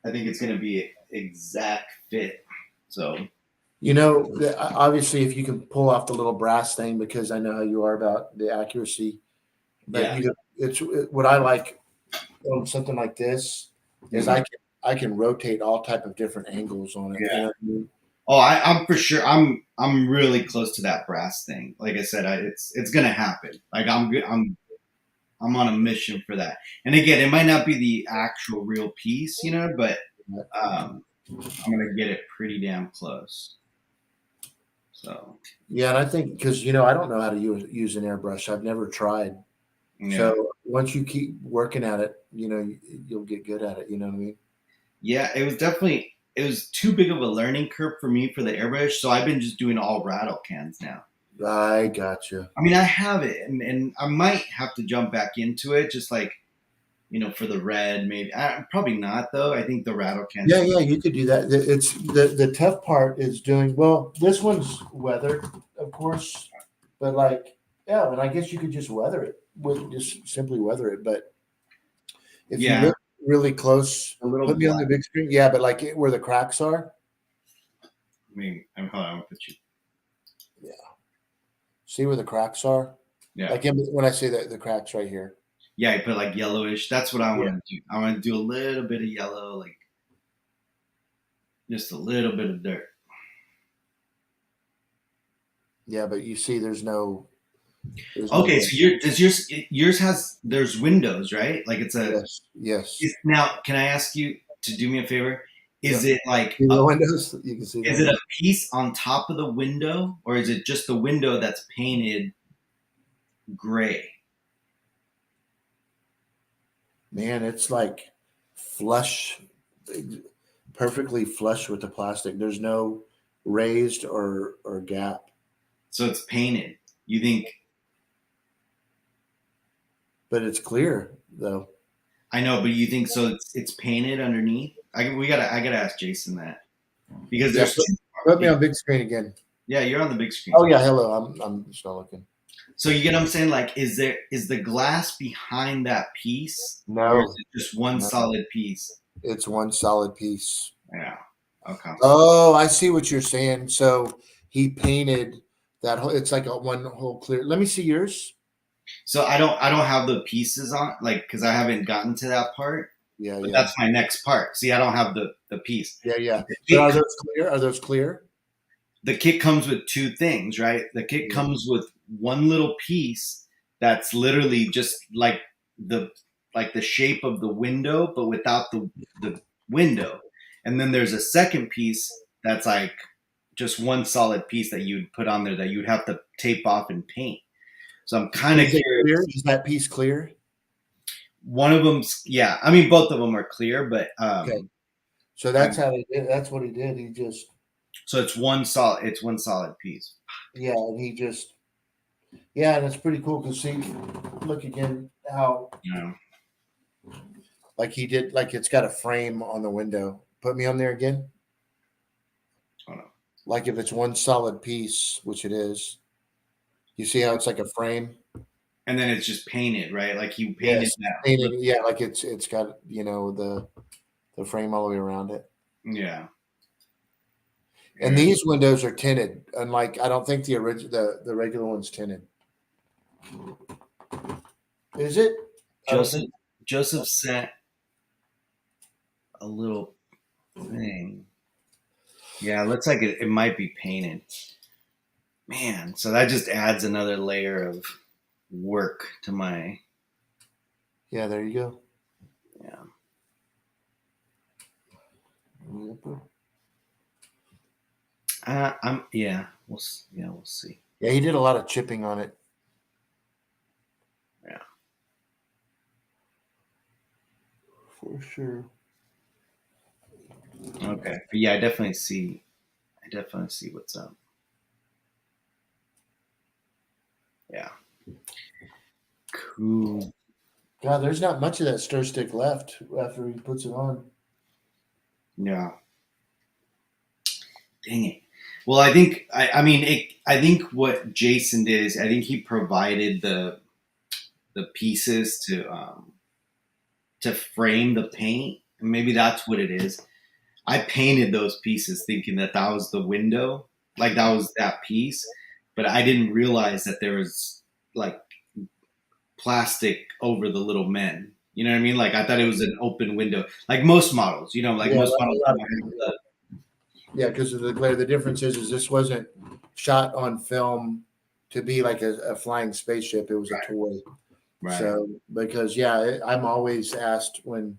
I think it's going to be exact fit. So Obviously, if you can pull off the little brass thing, because I know how you are about the accuracy, but yeah. what I like on something like this is Mhm. I can rotate all type of different angles on it. You know Yeah. what I mean? Oh, I'm for sure. I'm really close to that brass thing. Like I said, it's gonna happen. Like I'm good. I'm on a mission for that. And again, it might not be the actual real piece, but um, I'm gonna get it pretty damn close. So Yeah, and I think because I don't know how to use an airbrush. I've never tried. yeah, So once you keep working at it, you'll get good at it. You know what I mean? yeah. It was too big of a learning curve for me for the airbrush. So I've been just doing all rattle cans now. I gotcha. I mean, I have it, and I might have to jump back into it, just like for the red, maybe. Probably not though. I think the rattle cans. Yeah, yeah, you could do that. It's the tough part is doing well. This one's weathered, of course, but yeah, and I guess you could just weather it with just simply weather it. But if you Yeah, look really close, a little put me on black. the big screen. Yeah, but where the cracks are. I mean, hold on, I'll put you. Yeah, see where the cracks are. Yeah, When I say that the cracks right here. yeah. I put like yellowish. That's what I Yeah, want to do. I want to do a little bit of yellow, like just a little bit of dirt. yeah, but you see, there's no Okay, way. so yours has there's windows, right? Like Yes, yes. now. Can I ask you to do me a favor? Yeah. Is it like See the windows? You can see is them. it Yeah. a piece on top of the window, or is it just the window that's painted gray? Man, it's like flush, perfectly flush with the plastic. There's no raised or gap, So it's painted. You think? but it's clear though. I know, but you think so? It's painted underneath. I gotta ask Jason that because Yeah, there's two. put me on big screen again. Yeah, you're on the big screen. Oh yeah, hello. I'm just not looking. So you get what I'm saying? Like, is the glass behind that piece, or is No, it just one no, solid piece? it's one solid piece. Yeah. Okay. Oh, I see what you're saying. So he painted that whole. It's like a one whole clear. Let me see yours. So I don't have the pieces on like because I haven't gotten to that part, Yeah, but yeah, that's my next part. See, I don't have the piece. yeah, yeah. The But kit, are those clear? Are those clear? the kit comes with two things, right? The kit Yeah. comes with one little piece that's literally just the like the shape of the window, but without the window. And then there's a second piece that's like just one solid piece that you'd put on there that you'd have to tape off and paint. So I'm kind of Is it clear? curious. Is that piece clear? One of them's yeah. I mean, both of them are clear, but Okay. So I, that's how he did. That's what he did. He just, so it's one solid. It's one solid piece. yeah, and he just, yeah, and it's pretty cool because see, look again how You know. he did, it's got a frame on the window. Put me on there again. Hold on. Like if it's one solid piece, which it is, you see how it's like a frame. And then it's just painted, right? Like you painted Yes, that. painted. Yeah, like it's got the frame all the way around it. Yeah. And Yeah. these windows are tinted, unlike I don't think the original the regular one's tinted. Is it? I don't Joseph think. Joseph sent a little thing. Yeah, it looks like it might be painted. Man, so that just adds another layer of work to my Yeah, there you go. yeah. I'm yeah. We'll see. Yeah, he did a lot of chipping on it. Yeah. For sure. Okay. But yeah, I definitely see. I definitely see what's up. Yeah. Cool. God, there's not much of that stir stick left after he puts it on. Yeah. Dang it. Well, I think I mean I think what Jason did is I think he provided the pieces to frame the paint. And maybe that's what it is. I painted those pieces thinking that that was the window, like that was that piece, but I didn't realize that there was like plastic over the little men. You know what I mean? Like I thought it was an open window, like most models. You know, like Yeah, most like models. a lot of, yeah, because of the glare. The difference is this wasn't shot on film to be like a flying spaceship. It was a toy. Right. So because yeah, I'm always asked when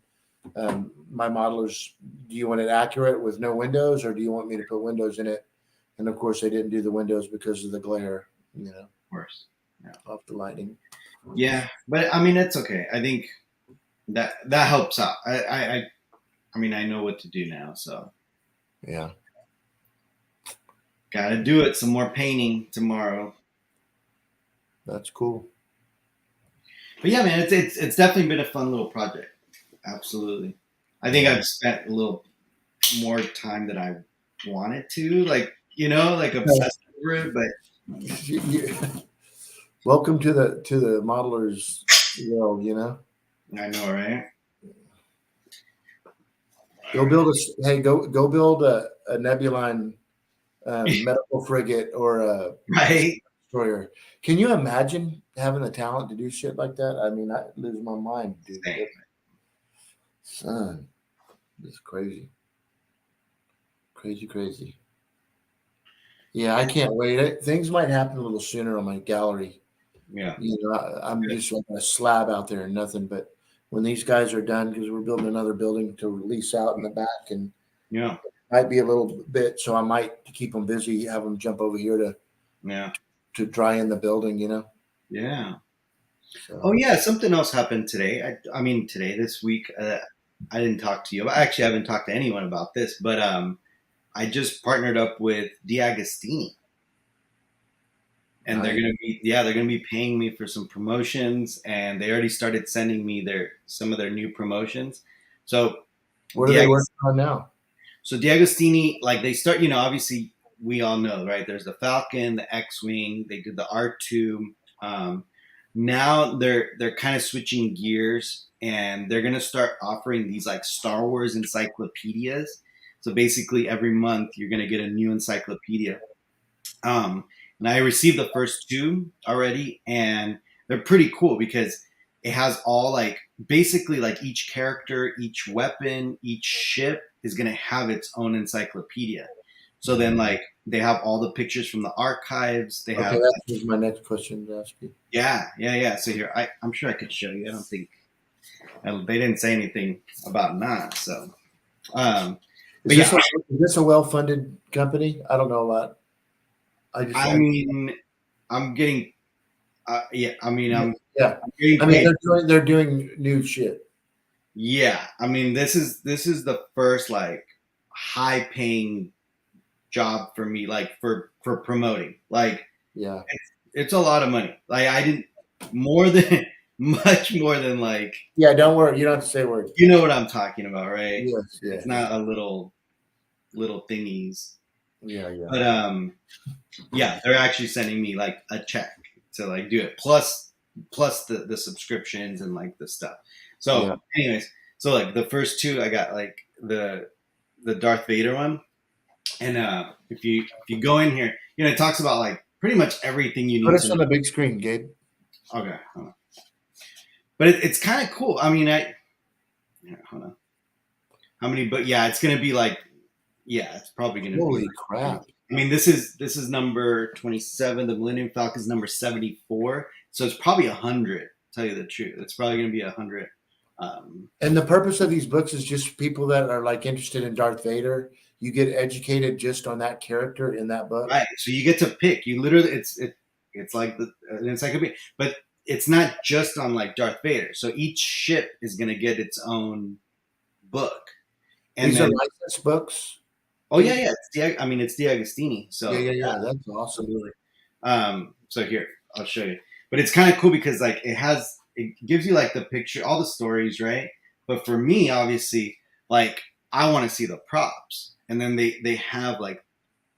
my modelers, do you want it accurate with no windows, or do you want me to put windows in it? And of course, they didn't do the windows because of the glare, Of course. Yeah. off the lighting. Yeah, but I mean it's okay. I think that helps out. I mean I know what to do now, so Yeah, gotta do it. Some more painting tomorrow. that's cool. But yeah, man, it's definitely been a fun little project. Absolutely. I think Yeah. I've spent a little more time than I wanted to, like like obsessed over it. But Welcome to the modelers world. I know, right? Go build go build a Nebuline medical frigate or a Right? destroyer. Can you imagine having the talent to do shit like that? I mean, I lose my mind, dude. Same. Son, it's crazy, crazy, crazy. Yeah, I can't wait. Things might happen a little sooner on my gallery. Yeah. I'm just like a slab out there and nothing. But when these guys are done, because we're building another building to lease out in the back, and Yeah. might be a little bit, so I might keep them busy, have them jump over here Yeah. to dry in the building. Yeah. Oh So yeah, something else happened today. I mean today this week. I didn't talk to you. I actually haven't talked to anyone about this, but I just partnered up with Diagostini, and nice. they're gonna be paying me for some promotions, and they already started sending me some of their new promotions. So What are they Diag- working on now? so Diagostini, like they start, obviously we all know, right? There's the Falcon, the X-wing. They did the R2. Um, Now they're kind of switching gears, and they're gonna start offering these like Star Wars encyclopedias. So basically, every month you're gonna get a new encyclopedia. Um, and I received the first two already, and they're pretty cool because it has all like basically like each character, each weapon, each ship is gonna have its own encyclopedia. So then like they have all the pictures from the archives. They Okay, have that was my next question to ask you. yeah. So here I'm sure I could show you. I don't think they didn't say anything about not. So Is but yeah, this a well-funded company? I don't know a lot. I just, I mean I'm getting yeah. I mean yeah. I'm getting I mean, paid. they're doing new shit. Yeah, I mean this is the first like high paying job for me, like for promoting. Like Yeah. it's a lot of money. Like I didn't more than much more than like Yeah. Don't worry. You don't have to say a word. you know what I'm talking about, right? Yes. It's Yes. not a little thingies. Yeah. Yeah. But yeah, they're actually sending me like a check to like do it plus the subscriptions and like the stuff. Yeah. So anyways, so like the first two I got like the Darth Vader one. And if you go in here, it talks about like pretty much everything you Put need us to on the big screen, Gabe. know. Okay. Hold on. But it's kind of cool. I mean, hold on. How many but yeah, it's going to be like yeah, it's probably going to be Holy like, crap! I mean, this is number 27. The Millennium Falcon is number 74. So it's probably 100. Tell you the truth, it's probably going to be 100. And the purpose of these books is just people that are like interested in Darth Vader. You get educated just on that character in that book. Right. So you get to pick. You literally, it's like an encyclopedia, but it's not just on like Darth Vader. So each ship is going to get its own book, and These are then licensed books. oh yeah, I mean it's Diagostini. Yeah, So yeah, yeah, yeah. That's awesome. absolutely. So here I'll show you. but it's kind of cool because like it gives you like the picture, all the stories, right? But for me, obviously, like I want to see the props, and then they have like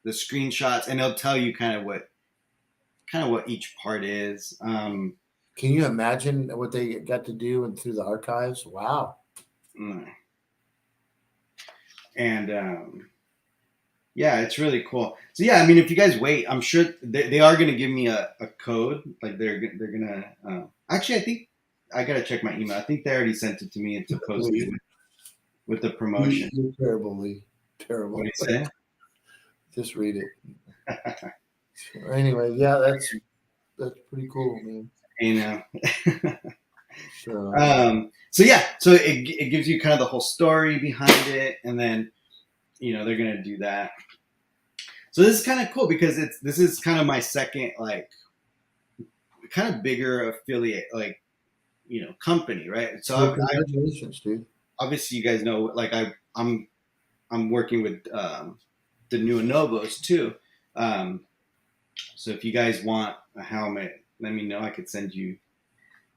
the screenshots, and they'll tell you kind of what each part is. Can you imagine what they got to do and through the archives? Wow. Mm, and yeah, it's really cool. So yeah, I mean, if you guys wait, I'm sure they are going to give me a code. Like they're gonna. Actually, I think I gotta check my email. I think they already sent it to me to post it with the promotion. You're terribly What do terrible. you say? Just read it. Anyway, yeah, that's pretty cool, man. You know. So So yeah, so it gives you kind of the whole story behind it, and then they're gonna do that. So this is kind of cool because this is kind of my second like kind of bigger affiliate like company, right? So well, congratulations, dude. obviously you guys know like I'm working with the new Anovos too. Um, so if you guys want a helmet, let me know. I could send you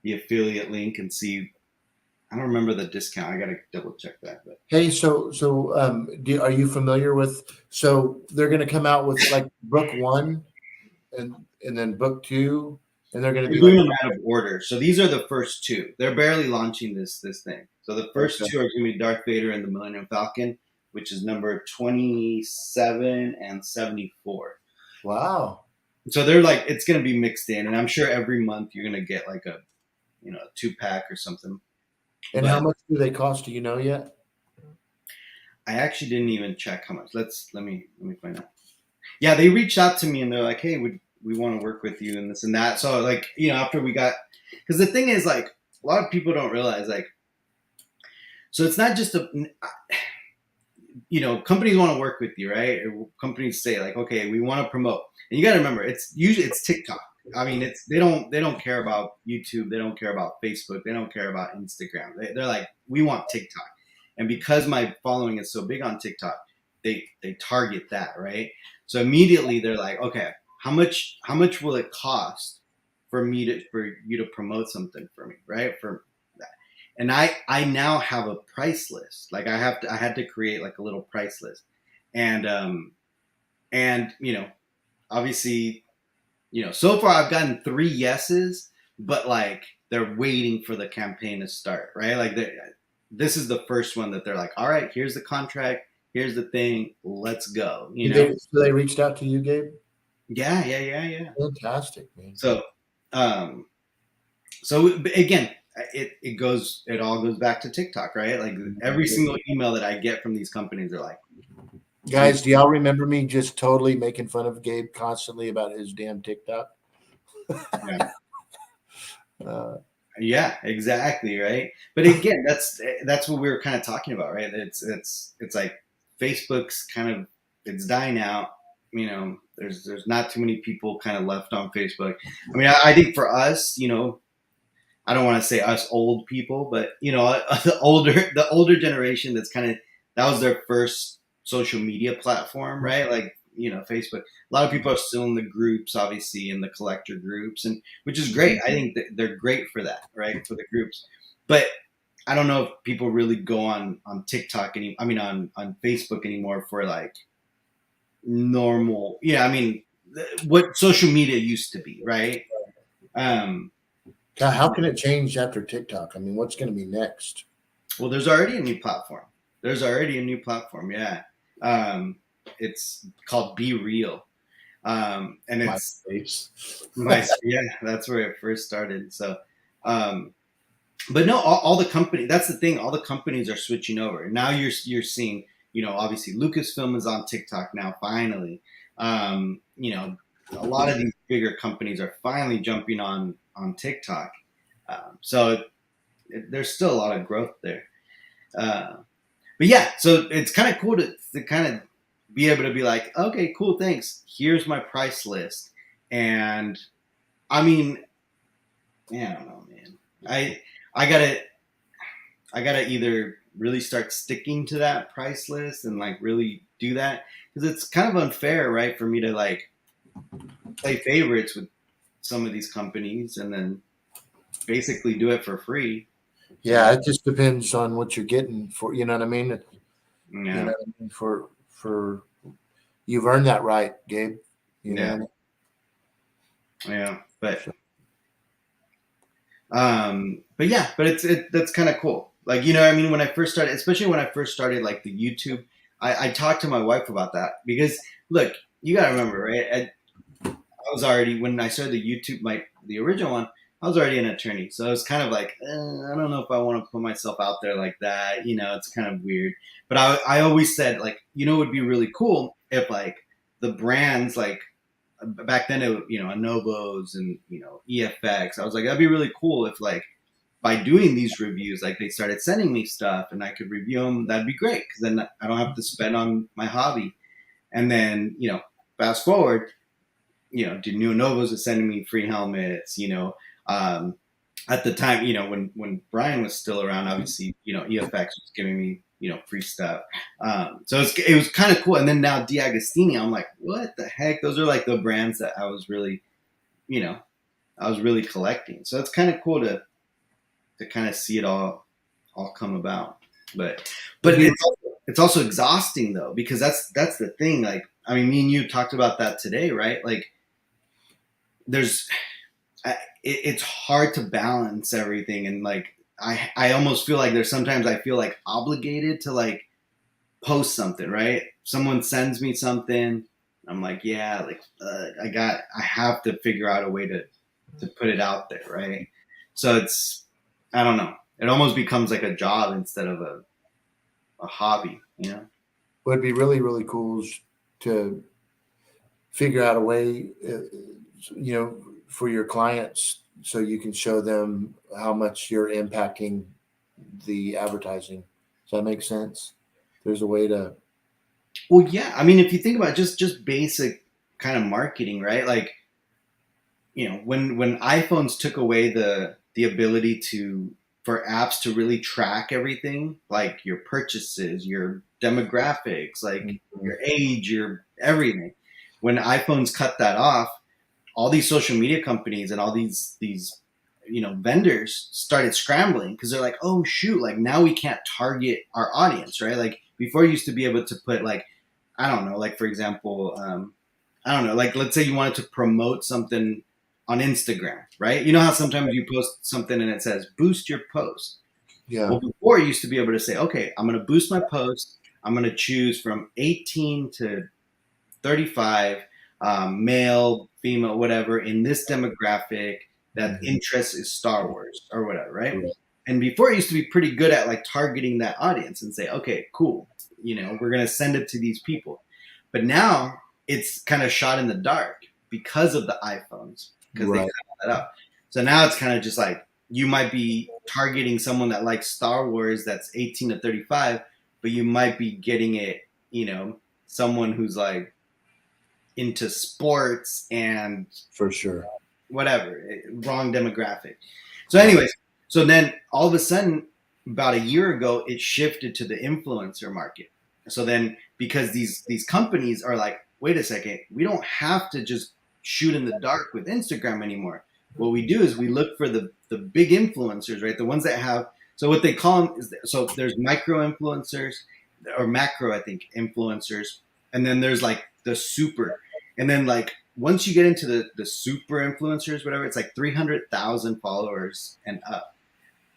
the affiliate link and see. I don't remember the discount. I gotta double check that. But Hey, are you familiar with? So they're going to come out with like book one, and then book two, and they're going to they're do doing like them out of order. So these are the first two. They're barely launching this thing. So the first okay. two are going to be Darth Vader and the Millennium Falcon, which is number 27 and 74. Wow. So they're like it's going to be mixed in, and I'm sure every month you're going to get like a 2-pack or something. And how But much do they cost? Do you know yet? I actually didn't even check how much. Let me find out. Yeah, they reached out to me and they're like, "Hey, we want to work with you and this and that." So like, after we got, because the thing is like, a lot of people don't realize like, so it's not just companies want to work with you, right? Companies say like, "Okay, we want to promote," and you got to remember, it's TikTok. I mean, they don't care about YouTube, they don't care about Facebook, they don't care about Instagram. They're like, we want TikTok, and because my following is so big on TikTok, they target that, right? So immediately they're like, okay, how much will it cost for you to promote something for me, right? For that, and I now have a price list. Like I had to create like a little price list, and obviously so far I've gotten 3 yeses, but like they're waiting for the campaign to start, right? Like this is the first one that they're like, all right, here's the contract, here's the thing, let's go. So they reached out to you, Gabe? Yeah. Fantastic, man. So, um, so again, it all goes back to TikTok, right? Like every single email that I get from these companies are like, Guys, do y'all remember me just totally making fun of Gabe constantly about his damn TikTok? yeah. Uh, Yeah, exactly, right. But again, that's what we were kind of talking about, right? It's like Facebook's kind of it's dying out. There's not too many people kind of left on Facebook. I mean, I think for us, I don't want to say us old people, but the older generation that's kind of that was their first social media platform, right? Like Facebook. A lot of people are still in the groups, obviously, in the collector groups, and which is great. I think that they're great for that, right? For the groups, but I don't know if people really go on TikTok on Facebook anymore for like normal. Yeah, I mean, what social media used to be, right? Um, how can it change after TikTok? I mean, what's going to be next? Well, there's already a new platform. There's already a new platform. Yeah, it's called Be Real, and it's MySpace. yeah, that's where it first started. So, but no, all the company. That's the thing. All the companies are switching over now. You're seeing, obviously Lucasfilm is on TikTok now. Finally, a lot of these bigger companies are finally jumping on TikTok. So there's still a lot of growth there. But yeah, so it's kind of cool to kind of be able to be like, okay, cool, thanks. Here's my price list, and I mean, yeah, I don't know, man. I gotta either really start sticking to that price list and like really do that because it's kind of unfair, right, for me to like play favorites with some of these companies and then basically do it for free. Yeah, it just depends on what you're getting for. You know what I mean? You know Yeah, what I mean? For you've earned that right, Gabe. You yeah, know. yeah. But So, yeah, but that's kind of cool. Like, you know, I mean, when I first started, especially when I first started like the YouTube, I talked to my wife about that because look, you got to remember, right? I was already when I started the YouTube, the original one, I was already an attorney, so I was kind of like, I don't know if I want to put myself out there like that. You know, it's kind of weird. But I always said like, you know, it would be really cool if like the brands like back then, you know, Anovos and you know EFX. I was like, that'd be really cool if like by doing these reviews, like they started sending me stuff and I could review them. That'd be great because then I don't have to spend on my hobby. And then you know, fast forward, you know, New Novos was sending me free helmets, you know. Um, at the time, you know, when Brian was still around, obviously, you know, EFX was giving me, you know, free stuff. So it was kind of cool. And then now D'Agostini, I'm like, what the heck? Those are like the brands that I was really, you know, I was really collecting. So it's kind of cool to kind of see it all come about. But it's also exhausting though because that's the thing. Like, I mean, me and you talked about that today, right? Like, there's it's hard to balance everything and like I almost feel like there's sometimes I feel like obligated to like post something, right? Someone sends me something, I'm like, yeah, like I have to figure out a way to put it out there, right? So it's I don't know, it almost becomes like a job instead of a hobby, you know. what'd be really really cool is to figure out a way, you know, for your clients so you can show them how much you're impacting the advertising. Does that make sense? There's a way to. Well, yeah, I mean, if you think about just basic kind of marketing, right? Like, you know, when iPhones took away the ability to for apps to really track everything, like your purchases, your demographics, like Mhm. your age, your everything. When iPhones cut that off, all these social media companies and all these you know vendors started scrambling because they're like, oh shoot, like now we can't target our audience, right? Like before, you used to be able to put like I don't know, like for example, I don't know, like let's say you wanted to promote something on Instagram, right? You know how sometimes you post something and it says boost your post. Yeah, Well, before you used to be able to say, okay, I'm going to boost my post. I'm going to choose from 18 to 35, male, female, whatever, in this demographic that hmm, interest is Star Wars or whatever, right? correct. And before it used to be pretty good at like targeting that audience and say, okay, cool, you know, we're going to send it to these people. But now it's kind of shot in the dark because of the iPhones, because they cut Right. that out. So now it's kind of just like you might be targeting someone that likes Star Wars that's 18 to 35, but you might be getting it, you know, someone who's like into sports and For sure. whatever, wrong demographic. So, Right. anyways, so then all of a sudden, about a year ago, it shifted to the influencer market. So then, because these companies are like, wait a second, we don't have to just shoot in the dark with Instagram anymore. What we do is we look for the big influencers, right? The ones that have so what they call them is so there's micro influencers or macro, I think, influencers, and then there's like the super, and then like once you get into the super influencers, whatever, it's like 300,000 followers and up.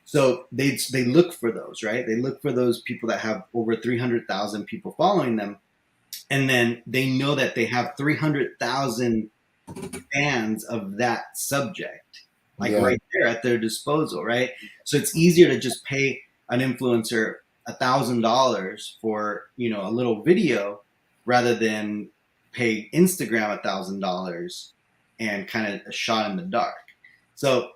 So they look for those, right? They look for those people that have over 300,000 people following them, and then they know that they have 300,000 fans of that subject, like Yeah. right there at their disposal, right? So it's easier to just pay an influencer $1,000 for you know a little video rather than pay Instagram $1,000 and kind of a shot in the dark. So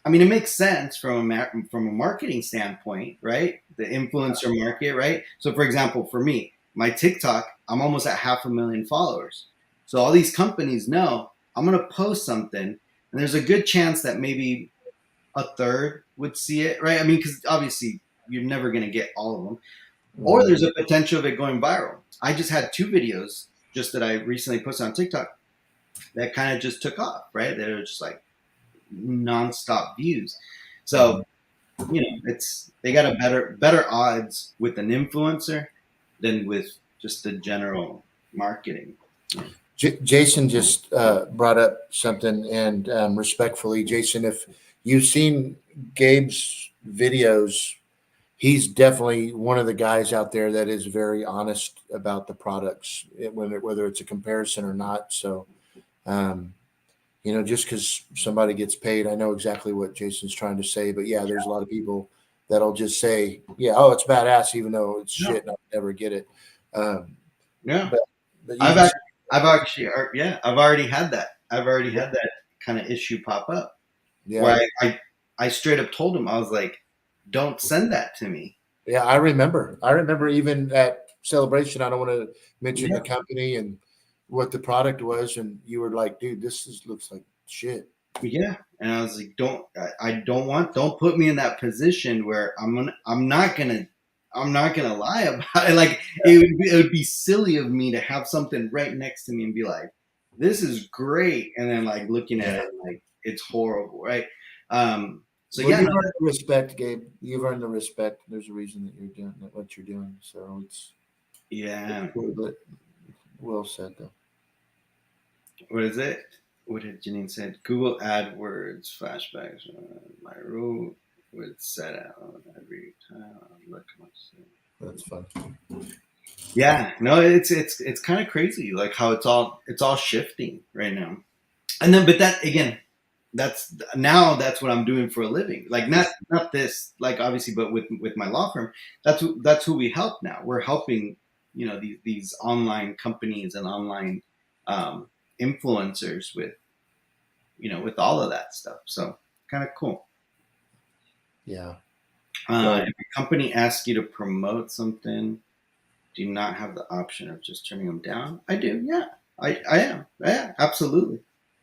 I mean, it makes sense from a marketing standpoint, right? The influencer market, right? So, for example, for me, my TikTok, I'm almost at 500,000 followers. So all these companies know I'm going to post something, and there's a good chance that maybe a third would see it, right? I mean, because obviously you're never going to get all of them, or Hmm. there's a potential of it going viral. I just had two videos just that I recently posted on TikTok that kind of just took off, right? They were just like nonstop views. Mhm. So, they got a better odds with an influencer than with just the general marketing. Jason just brought up something, and respectfully, Jason, if you've seen Gabe's videos, he's definitely one of the guys out there that is very honest about the products, whether it's a comparison or not. So, um, just because somebody gets paid, I know exactly what Jason's trying to say. But yeah, there's a lot of people that'll just say, "Yeah, oh, it's badass," even though it's No, shit, and I'll never get it. Um, yeah, but but you I've can see, actually, I've actually, yeah, I've already had that. I've already had that kind of issue pop up where yeah, I straight up told him, I was like, "Don't send that to me." yeah, I remember. I remember even at Celebration. I don't want to mention the Yeah, company and what the product was, and you were like, "Dude, looks like shit." yeah, and I was like, I don't put me in that position where I'm not gonna lie about it. Like it would be silly of me to have something right next to me and be like, "This is great," and then like looking at Yeah. it like it's horrible, right? So Well, yeah, you've no, earned the respect, Gabe. You've earned the respect. There's a reason that you're doing what you're doing. So it's yeah. cool, but well said though. What is it? What did Janine say? Google AdWords flashbacks. My route would set out every time. Look, That's fun. yeah, no, it's kind of crazy, like how it's all shifting right now. And then, but that again, that's what I'm doing for a living. Like not this, like obviously, but with my law firm, that's who we help now. We're helping these online companies and online um, influencers with all of that stuff. So kind of cool. Yeah. If Well, a company asks you to promote something, do you not have the option of just turning them down? I do. Yeah, I am. Yeah, absolutely.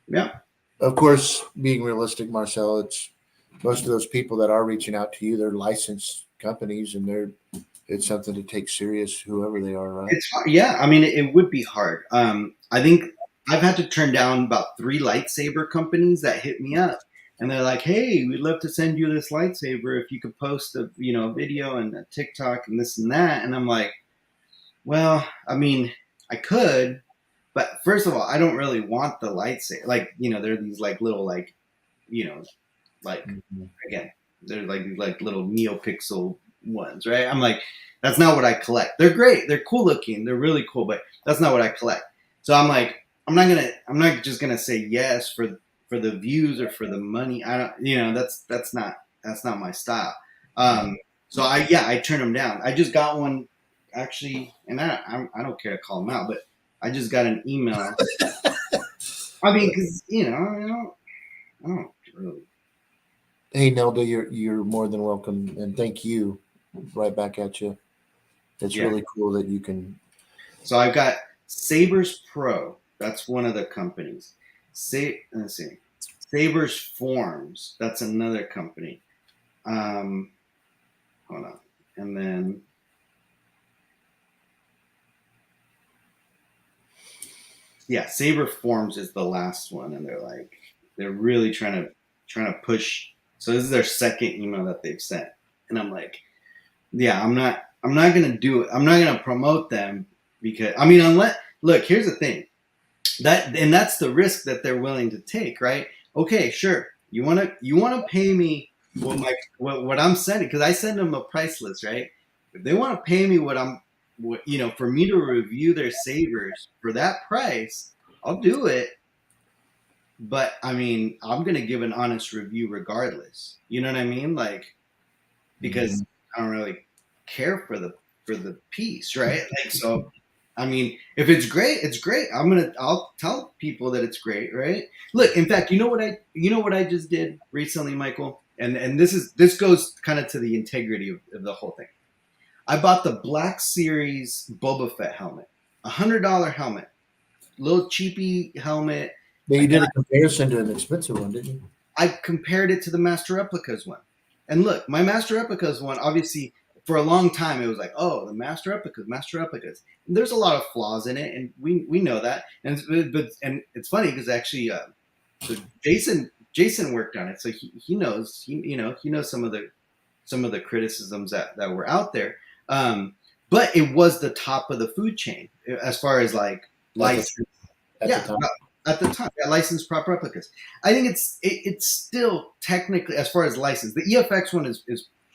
Yeah. of course, being realistic, Marcel, it's most of those people that are reaching out to you, they're licensed companies, and it's something to take serious, whoever they are, right? It's hard. Yeah, I mean, it would be hard. I think I've had to turn down about 3 lightsaber companies that hit me up, and they're like, "Hey, we'd love to send you this lightsaber if you could post a video and a TikTok and this and that." And I'm like, "Well, I mean, I could, but first of all, I don't really want the lightsaber. Like, there are these like little you know, like Mhm. again, they're like these like little neopixel ones, right? I'm like, that's not what I collect. They're great, they're cool looking, they're really cool, but that's not what I collect. So I'm like, I'm not just gonna say yes for the views or for the money. I don't, that's not my style. Yeah. So I turn them down. I just got one actually, and I don't care to call them out, but I just got an email. I mean, because I don't really. Hey, Nelda, you're more than welcome, and thank you. Right back at you. It's Yeah. really cool that you can. So I've got Sabers Pro. That's one of the companies. Let's see. Sabers Forms. That's another company. Um, hold on. And then yeah, Saber Forms is the last one, and they're really trying to push. So this is their second email that they've sent, and I'm like, yeah, I'm not gonna do it. I'm not gonna promote them because I mean, unless look, here's the thing. That's the risk that they're willing to take, right? Okay, sure. You wanna pay me what I'm sending because I send them a price list, right? If they want to pay me for me to review their savers for that price, I'll do it. But I mean, I'm gonna give an honest review regardless. You know what I mean? Like because Mhm. I don't really care for the piece, right? Like so. I mean, if it's great, it's great. I'll tell people that it's great, right? Look, in fact, you know what I just did recently, Michael, and this goes kind of to the integrity of the whole thing. I bought the Black Series Boba Fett helmet, $100 helmet, little cheapy helmet. But I you did got a comparison to an expensive one, didn't you? I compared it to the Master Replicas one. And look, my Master Replicas one, obviously, for a long time it was like, oh, the master replicas. And there's a lot of flaws in it, and we know that. And it's funny because actually, so Jason worked on it, so he knows he knows some of the criticisms that were out there. But it was the top of the food chain as far as like license. At the Yeah, time. at the time, yeah, licensed prop replicas. I think it's still technically, as far as license, the EFX one is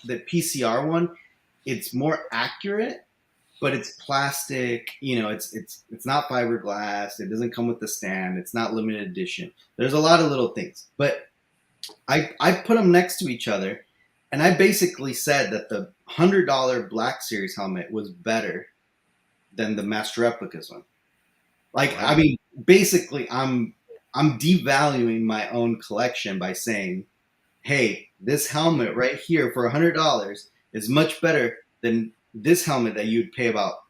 the PCR one. It's more accurate, but it's plastic. It's not fiberglass. It doesn't come with the stand. It's not limited edition. There's a lot of little things, but I put them next to each other, and I basically said that the $100 Black Series helmet was better than the Master Replicas one. Like, I mean, basically, I'm devaluing my own collection by saying, hey, this helmet right here for $100 is much better than this helmet that you'd pay about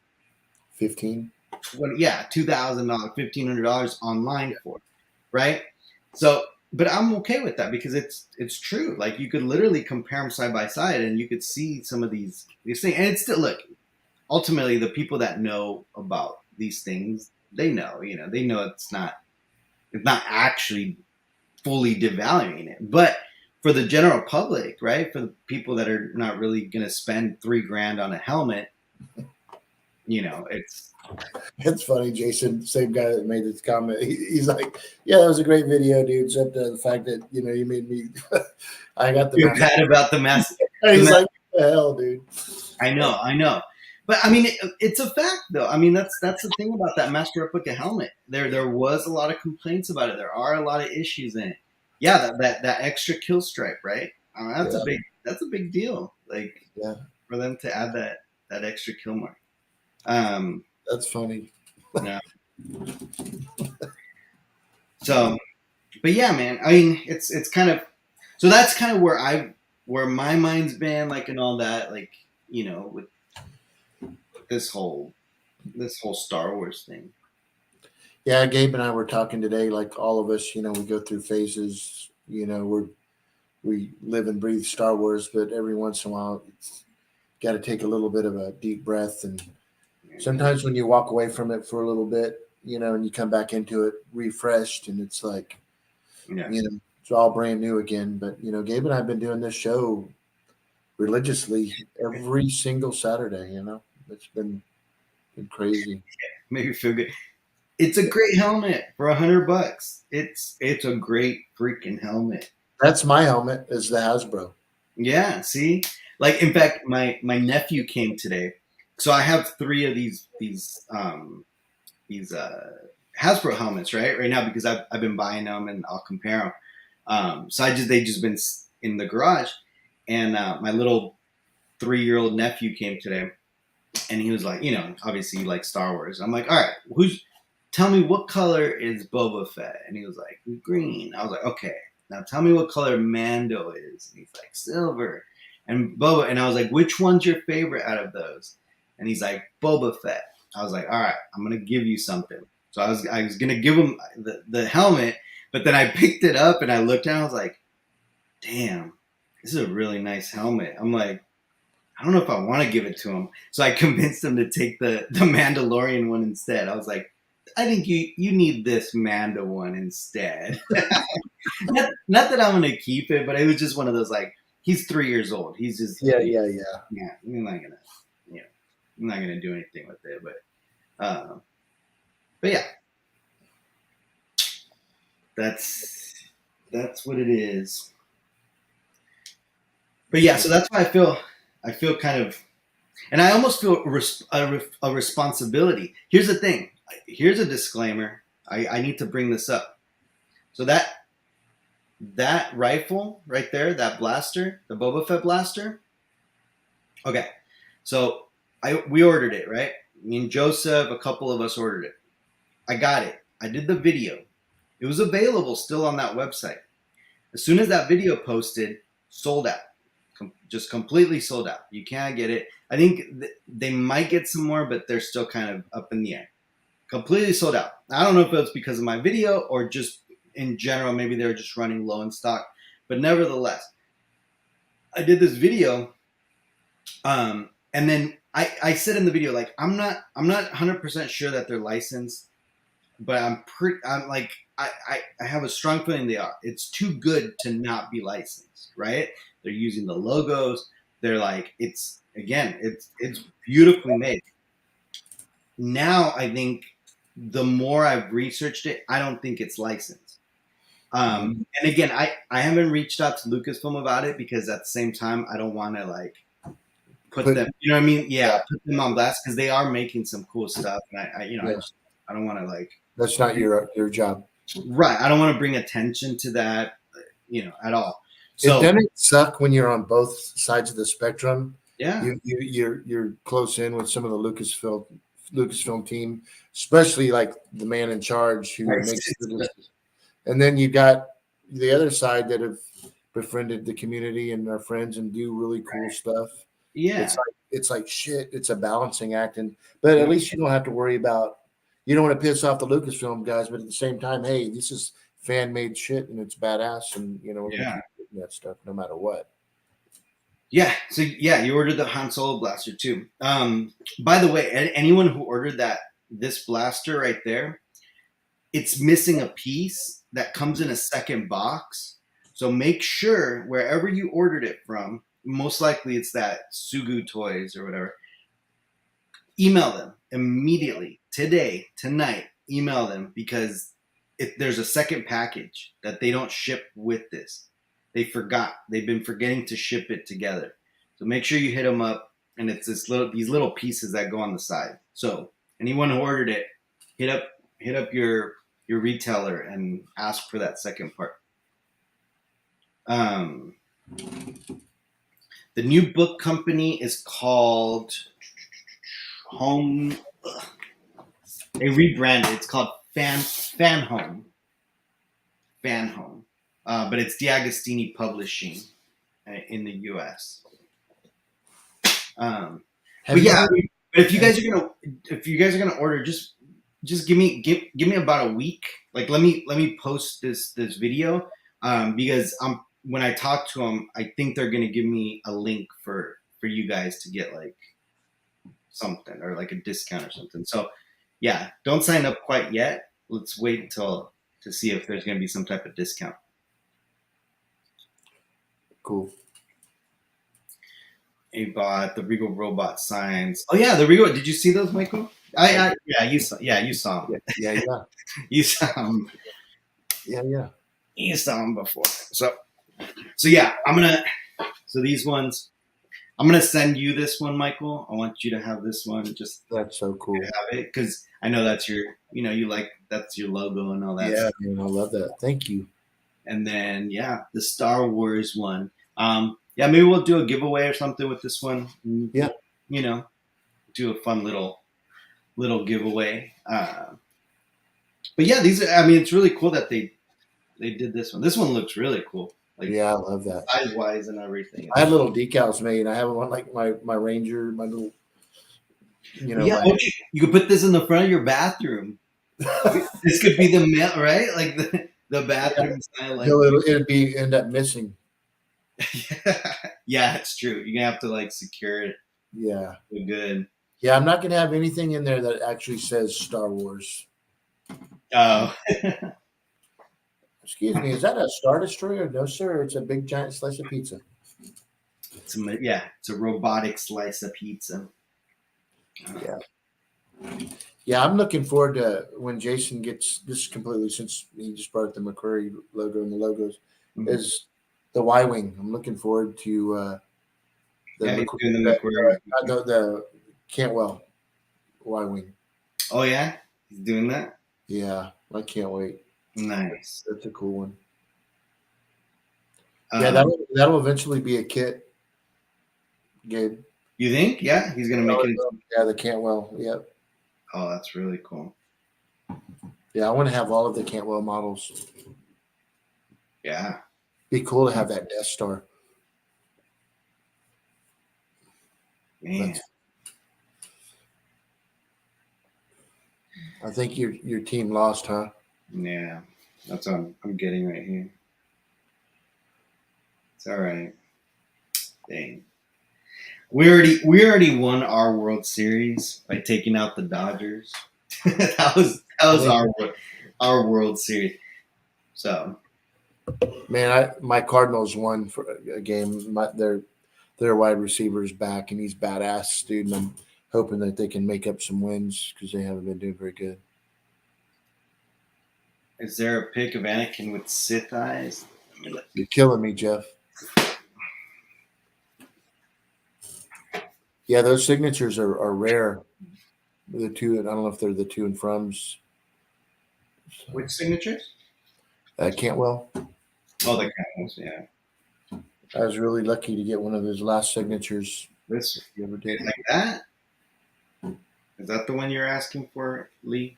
15. $2,000, $1,500 online for, right? So, but I'm okay with that because it's true. Like, you could literally compare them side by side, and you could see some of these things. And it's still, look, ultimately, the people that know about these things, they know it's not actually fully devaluing it. But for the general public, right? For the people that are not really going to spend $3,000 on a helmet, It's funny, Jason, same guy that made this comment. He's like, "Yeah, that was a great video, dude." Except the fact that you made me. I got the. Feel bad about the mask. He's like, "What the hell, dude?" I know. But I mean, it's a fact, though. I mean, that's the thing about that Master Replica helmet. There was a lot of complaints about it. There are a lot of issues in it. Yeah, that extra kill stripe, right? That's a big deal. Like, for them to add that extra kill mark. That's funny. Yeah. So, but yeah, man. I mean, it's kind of, so that's kind of where my mind's been, like, and all that, like, with this whole Star Wars thing. Yeah, Gabe and I were talking today. Like all of us, we go through phases. We live and breathe Star Wars, but every once in a while, it's got to take a little bit of a deep breath. And sometimes when you walk away from it for a little bit, and you come back into it refreshed, and it's like, it's all brand new again. But Gabe and I have been doing this show religiously every single Saturday. It's been crazy. Make me feel good. It's a great helmet for $100. It's a great freaking helmet. That's my helmet, is the Hasbro. Yeah, see? Like, in fact, my nephew came today. So I have 3 of these Hasbro helmets right now because I've been buying them and I'll compare them. So they just been in the garage, and my little 3-year-old nephew came today, and he was like, obviously he likes Star Wars. I'm like, all right, tell me what color is Boba Fett? And he was like, green. I was like, okay, now tell me what color Mando is. And he's like, silver. And Boba, and I was like, which one's your favorite out of those? And he's like, Boba Fett. I was like, all right, I'm gonna give you something. So I was gonna give him the helmet, but then I picked it up and I looked at it, I was like, damn, this is a really nice helmet. I'm like, I don't know if I want to give it to him. So I convinced him to take the Mandalorian one instead. I was like, I think you need this Mando one instead. not that I'm gonna keep it, but it was just one of those, like, he's 3 years old. He's just yeah. I'm not gonna do anything with it, but yeah, that's what it is. But yeah, so that's why I feel kind of, and I almost feel a responsibility. Here's the thing. Here's a disclaimer. I need to bring this up. So that rifle right there, that blaster, the Boba Fett blaster. Okay, so we ordered it, right? Me and Joseph, a couple of us ordered it. I got it. I did the video. It was available still on that website. As soon as that video posted, sold out. Just completely sold out. You can't get it. I think they might get some more, but they're still kind of up in the air. Completely sold out. I don't know if it's because of my video or just in general, maybe they're just running low in stock. But nevertheless, I did this video, and And then I said in the video, like, I'm not 100% sure that they're licensed, but I'm like, I have a strong feeling they are. It's too good to not be licensed, right? They're using the logos. They're like, it's beautifully made. Now I think the more I've researched it, I don't think it's licensed. And again, I haven't reached out to Lucasfilm about it because at the same time, I don't want to like put them, you know what I mean? Yeah, put them on blast because they are making some cool stuff. And Yeah. I don't want to like, That's not your job. right. I don't want to bring attention to that, at all. It So doesn't suck when you're on both sides of the spectrum. yeah, You're close in with some of the Lucasfilm team, especially like the man in charge who makes the decisions. And then you got the other side that have befriended the community and are friends and do really cool stuff. yeah, It's like shit. It's a balancing act, but at least you don't have to worry about. You don't want to piss off the Lucasfilm guys, but at the same time, hey, this is fan made shit and it's badass, and we're gonna yeah. keep doing that stuff no matter what. Yeah. So yeah, you ordered the Han Solo blaster too. By the way, anyone who ordered this blaster right there, it's missing a piece that comes in a second box. So make sure wherever you ordered it from, most likely it's that Sugu Toys or whatever, email them immediately today, tonight. Email them because if there's a second package that they don't ship with this, they forgot. They've been forgetting to ship it together. So make sure you hit them up, and it's these little pieces that go on the side. So anyone who ordered it, hit up your retailer and ask for that second part. The new book company is called Home. They rebranded. It's called Fan Home. But it's DeAgostini Publishing in the U.S. But yeah, but if you guys are gonna order, just give me about a week. Like let me post this video because when I talk to them, I think they're gonna give me a link for you guys to get like something or like a discount or something. So yeah, don't sign up quite yet. Let's wait to see if there's gonna be some type of discount. Cool. He bought the Regal Robot signs. Oh yeah, the Regal. Did you see those, Michael? You saw. Yeah, you saw them. Yeah. You saw them. Yeah. You saw them before. So yeah, So these ones, I'm gonna send you this one, Michael. I want you to have this one. Just that's so cool. Have it because I know that's your. You like that's your logo and all that. Yeah, man, I love that. Thank you. And then the Star Wars one. Yeah, maybe we'll do a giveaway or something with this one. Yeah. Do a fun little giveaway. But yeah, it's really cool that they did this one. This one looks really cool. Like, yeah, I love that. Size wise and everything. I had little decals made. I have one like my Ranger, my little, Yeah, you could put this in the front of your bathroom. This could be the mail, right? Like the bathroom style. Like, it'd end up missing. Yeah, it's true. You're gonna have to like secure it. Yeah. Good. Yeah, I'm not gonna have anything in there that actually says Star Wars. Oh. Excuse me, is that a Star Destroyer? No, sir. It's a big giant slice of pizza. It's a robotic slice of pizza. Yeah. Yeah, I'm looking forward to when Jason gets this completely, since he just brought up the McQuarrie logo and the logos, is the Y-Wing. I'm looking forward to the Cantwell Y-Wing. Oh, yeah? He's doing that? Yeah, I can't wait. Nice. That's a cool one. Yeah, that'll eventually be a kit, Gabe. You think? Yeah, he's gonna make it. Yeah, the Cantwell. Yep. Oh, that's really cool. Yeah, I want to have all of the Cantwell models. Yeah. Be cool to have that Death Star. Man. I think your team lost, huh? Yeah, that's what I'm getting right here. It's all right. Dang. we already won our World Series by taking out the Dodgers. that was our World Series. So Man, my Cardinals won for a game. Their wide receiver's back, and he's badass, dude. And I'm hoping that they can make up some wins because they haven't been doing very good. is there a pic of Anakin with Sith eyes? Let me look. You're killing me, Jeff. Yeah, those signatures are rare. The two, and I don't know if they're the to and froms. Which signatures? Cantwell. Oh, the Cardinals. Yeah, I was really lucky to get one of his last signatures. this If you ever did. like that. Is that the one you're asking for, Lee?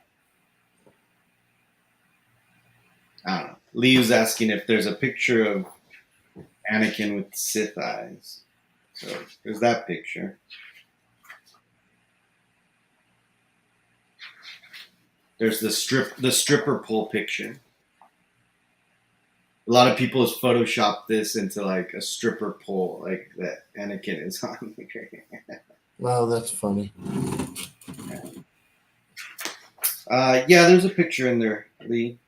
I don't know. Lee was asking if there's a picture of Anakin with Sith eyes. So there's that picture. There's the stripper pole picture. A lot of people has photoshopped this into like a stripper pole, like that Anakin is on. Wow, that's funny. Yeah, there's a picture in there, Lee,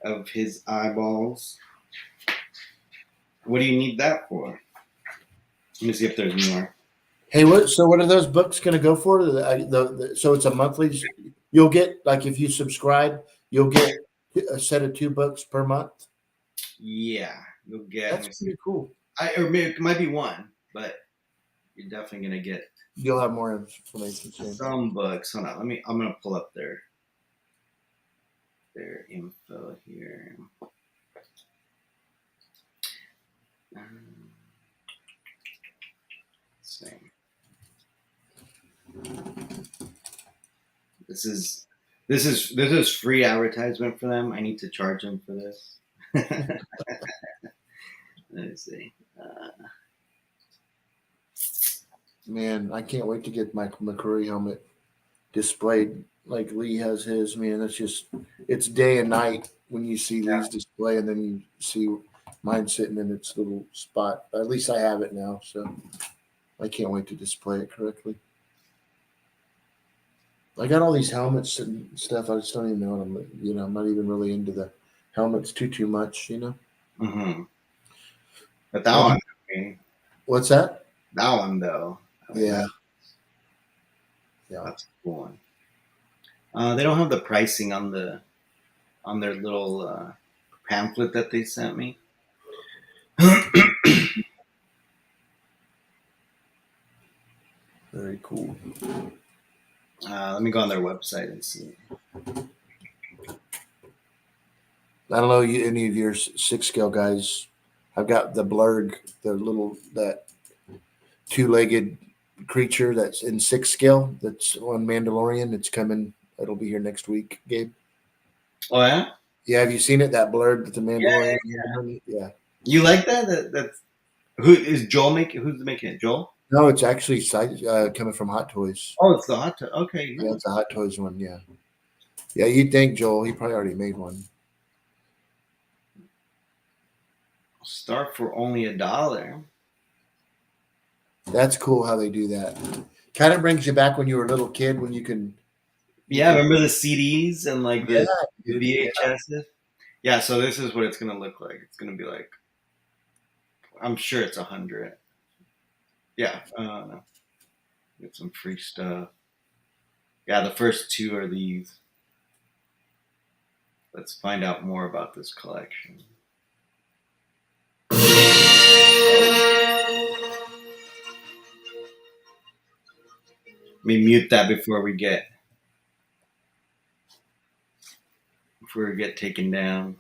of his eyeballs. What do you need that for? Let me see if there's more. Hey, what are those books going to go for? So it's a monthly. You'll get, like, if you subscribe, you'll get a set of 2 books per month. Yeah, you'll get. That's pretty cool. Or maybe it might be one, but you're definitely gonna get You'll have more information soon. some books. Hold on, I'm gonna pull up their info here. Let's see. This is free advertisement for them. I need to charge them for this. Let me see. Man, I can't wait to get my McCrory helmet displayed like Lee has his. Man, it's day and night when you see Lee's display, and then you see mine sitting in its little spot. At least I have it now, so I can't wait to display it correctly. I got all these helmets and stuff. I just don't even know what I'm not even really into the helmets too much. Mm-hmm. But that one, I mean, What's that? that one though. I mean, Yeah. That's a cool one. They don't have the pricing on their little pamphlet that they sent me. Very cool. Let me go on their website and see. I don't know any of your 6 scale guys. I've got the blurg, that 2-legged creature that's in 6 scale. That's on Mandalorian. It's coming. It'll be here next week, Gabe. Oh yeah. Yeah, have you seen it? That blurg with the Mandalorian. Yeah. You like that? That's who is Joel making? Who's making it? Joel? No, it's actually coming from Hot Toys. Oh, it's the hot. Okay. Yeah, it's a Hot Toys one. Yeah. Yeah, you'd think Joel. He probably already made one. Start for only $1. That's cool how they do that. Kind of brings you back when you were a little kid when you can. Yeah, remember the CDs and like the Yeah. VHSs? Yeah, so this is what it's gonna look like. It's gonna be like, I'm sure it's 100. Yeah, get some free stuff. Yeah, the first 2 are these. Let's find out more about this collection. Let me mute that before we get taken down.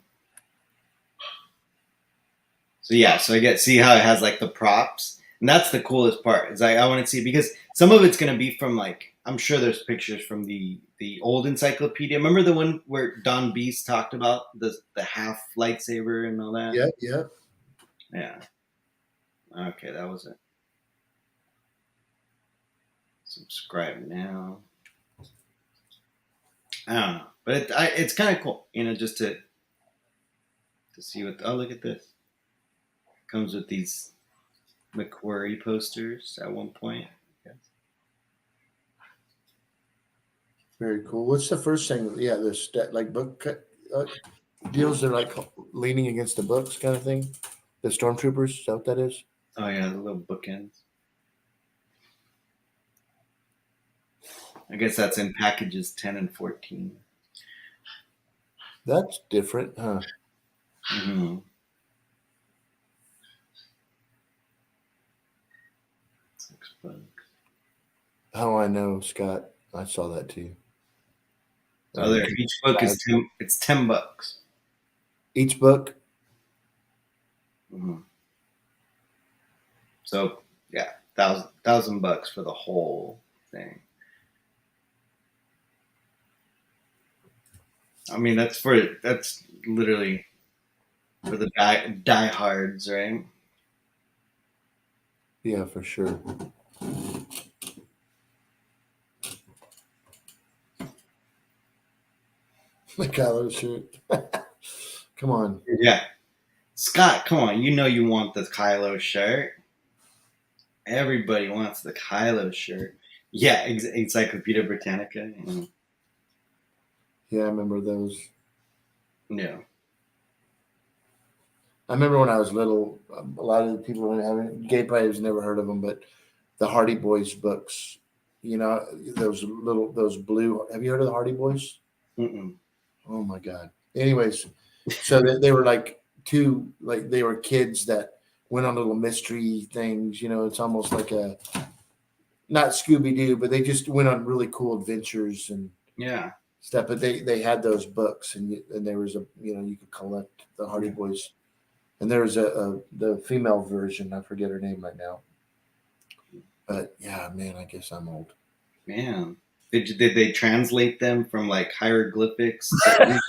So yeah, so see how it has like the props, and that's the coolest part. Is I want to see, because some of it's gonna be from, like, I'm sure there's pictures from the old encyclopedia. Remember the one where Don Beast talked about the half lightsaber and all that? Yeah. Yeah. Okay, that was it. Subscribe now. I don't know, but it's kind of cool, just to see what. Oh, look at this. Comes with these McQuarrie posters at one point. Very cool. What's the first thing? Yeah, there's like book deals. They're like leaning against the books kind of thing. The stormtroopers. Is that what that is? Oh yeah, the little bookends. I guess that's in packages 10 and 14. That's different, huh? Mm-hmm. $6. How do I know, Scott? I saw that too. Oh, there. Each book is 10. It's $10. Each book. Mm-hmm. So yeah, thousand bucks for the whole thing. I mean, that's literally for the diehards, right? Yeah, for sure. The Kylo shirt. Come on. Yeah, Scott, come on, you know you want the Kylo shirt. Everybody wants the Kylo shirt. Yeah, Encyclopedia Britannica. Yeah, I remember those. Yeah. I remember when I was little, a lot of the people having Gabe probably has never heard of them, but the Hardy Boys books. You know, those blue. Have you heard of the Hardy Boys? Mm-mm. Oh my God. Anyways, so they were like they were kids that went on little mystery things. You know, it's almost like a not Scooby Doo, but they just went on really cool adventures and Yeah. stuff. But they had those books, and there was you could collect the Hardy Yeah. Boys, and there was the female version. I forget her name right now. But yeah, man, I guess I'm old. Man, did they translate them from like hieroglyphics to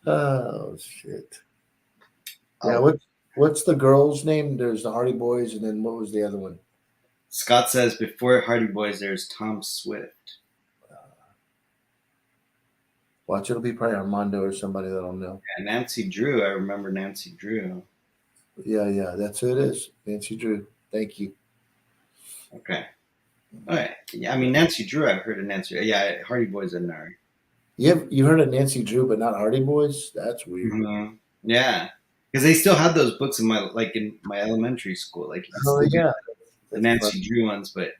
Oh shit. Yeah, Oh, what's the girl's name? There's the Hardy Boys, and then what was the other one? Scott says before Hardy Boys, there's Tom Swift. Watch, it'll be probably Armando or somebody that'll know. And Nancy Drew. I remember Nancy Drew. Yeah, that's who it is. Nancy Drew. Thank you. Okay. All right. Yeah, I mean Nancy Drew. I've heard of Nancy. Yeah, Hardy Boys are nerd. You heard of Nancy Drew, but not Hardy Boys? That's weird. Mm-hmm. Yeah, because they still had those books in my elementary school. Like you can Oh still get yeah, the that's Nancy Drew ones, but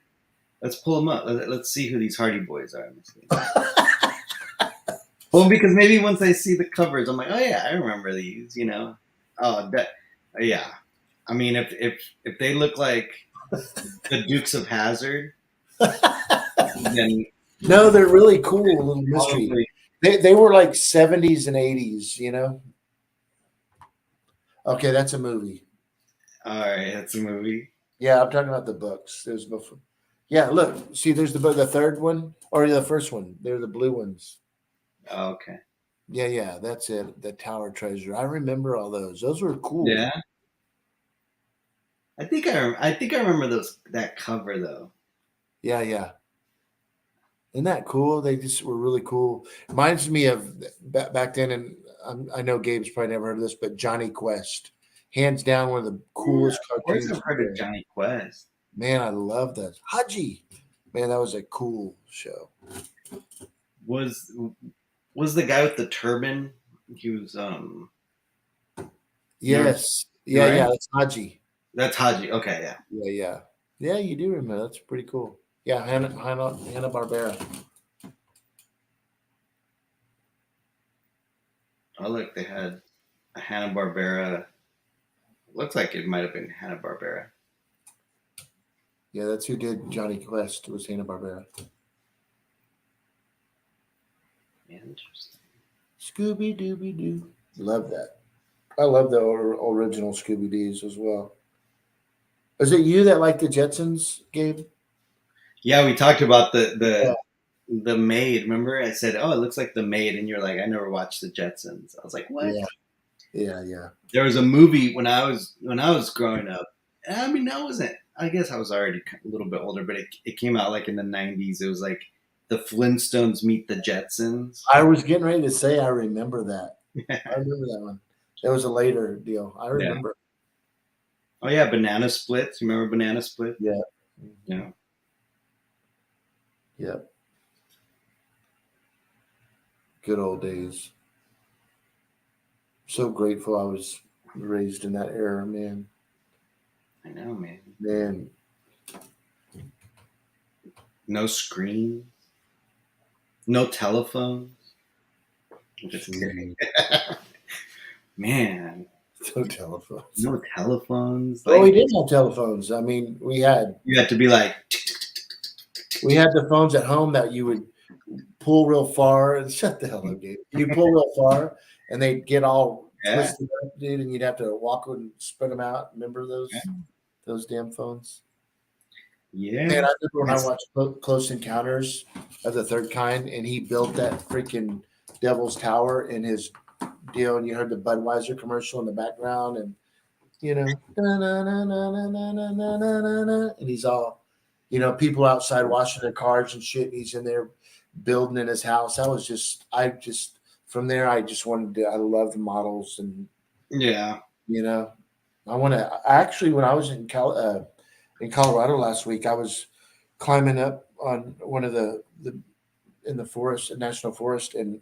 let's pull them up. Let's see who these Hardy Boys are. Well, because maybe once I see the covers, I'm like, oh yeah, I remember these. You know, oh that, yeah. I mean, if they look like the Dukes of Hazzard, then no, they're really cool. Little mystery. probably They were like 70s and 80s. You know. Okay, that's a movie. all right. That's a movie. Yeah, I'm talking about the books. There's before. Yeah, look, see, there's the third one or the first one. They're the blue ones. Oh, okay. Yeah, that's it. The Tower Treasure. I remember all those. Those were cool. Yeah, I think I remember that cover though. Yeah. Isn't that cool? They just were really cool. Reminds me of back then, and I know Gabe's probably never heard of this, but Johnny Quest, hands down one of the Yeah, coolest of course cartoons. I've heard of Johnny Quest. Man, I love that. Haji, man, that was a cool show. Was was the guy with the turban? He was Yes, you're yeah, right. that's Haji. That's Haji. Okay, yeah. Yeah. You do remember. That's pretty cool. Yeah, Hanna Barbera. Oh look, they had a Hanna Barbera. Looks like it might have been Hanna Barbera. Yeah, that's who did Johnny Quest was Hanna Barbera. Interesting. Scooby Dooby Doo. Love that. I love the original Scooby Doo's as well. Is it you that liked the Jetsons, Gabe? Yeah, we talked about Yeah. the Maid. Remember, I said, "Oh, it looks like the Maid," and you're like, "I never watched the Jetsons." I was like, "What?" Yeah. There was a movie when I was growing up. I mean, I wasn't. I guess I was already a little bit older, but it came out like in the '90s. It was like the Flintstones meet the Jetsons. I was getting ready to say I remember that. I remember that one. It was a later deal. I Yeah. remember. Oh yeah, banana splits. You remember banana split? Yeah. Yeah. Yeah. Good old days. So grateful I was raised in that era, man. I know, man. Man, No screen, no telephones. I'm just kidding. gee, Man, no telephones. no telephones. Well, Like we did have telephones. I mean, you had to be like, we had the phones at home that you would pull real far and shut the hell up, Gabe. You pull real far and they'd get all yeah, twisted up, dude, and you'd have to walk and spread them out. Remember yeah, those damn phones? Man, yeah. I remember when I It's- watched Close Encounters of the Third Kind, and he built that freaking Devil's Tower in his deal, and you heard the Budweiser commercial in the background, and you know, and he's all, people outside washing their cars and shit. And he's in there building in his house. From there, I just wanted to, I loved models. And, yeah. you know, I want to actually, when I was in Colorado last week, I was climbing up on one of in the forest, national forest. And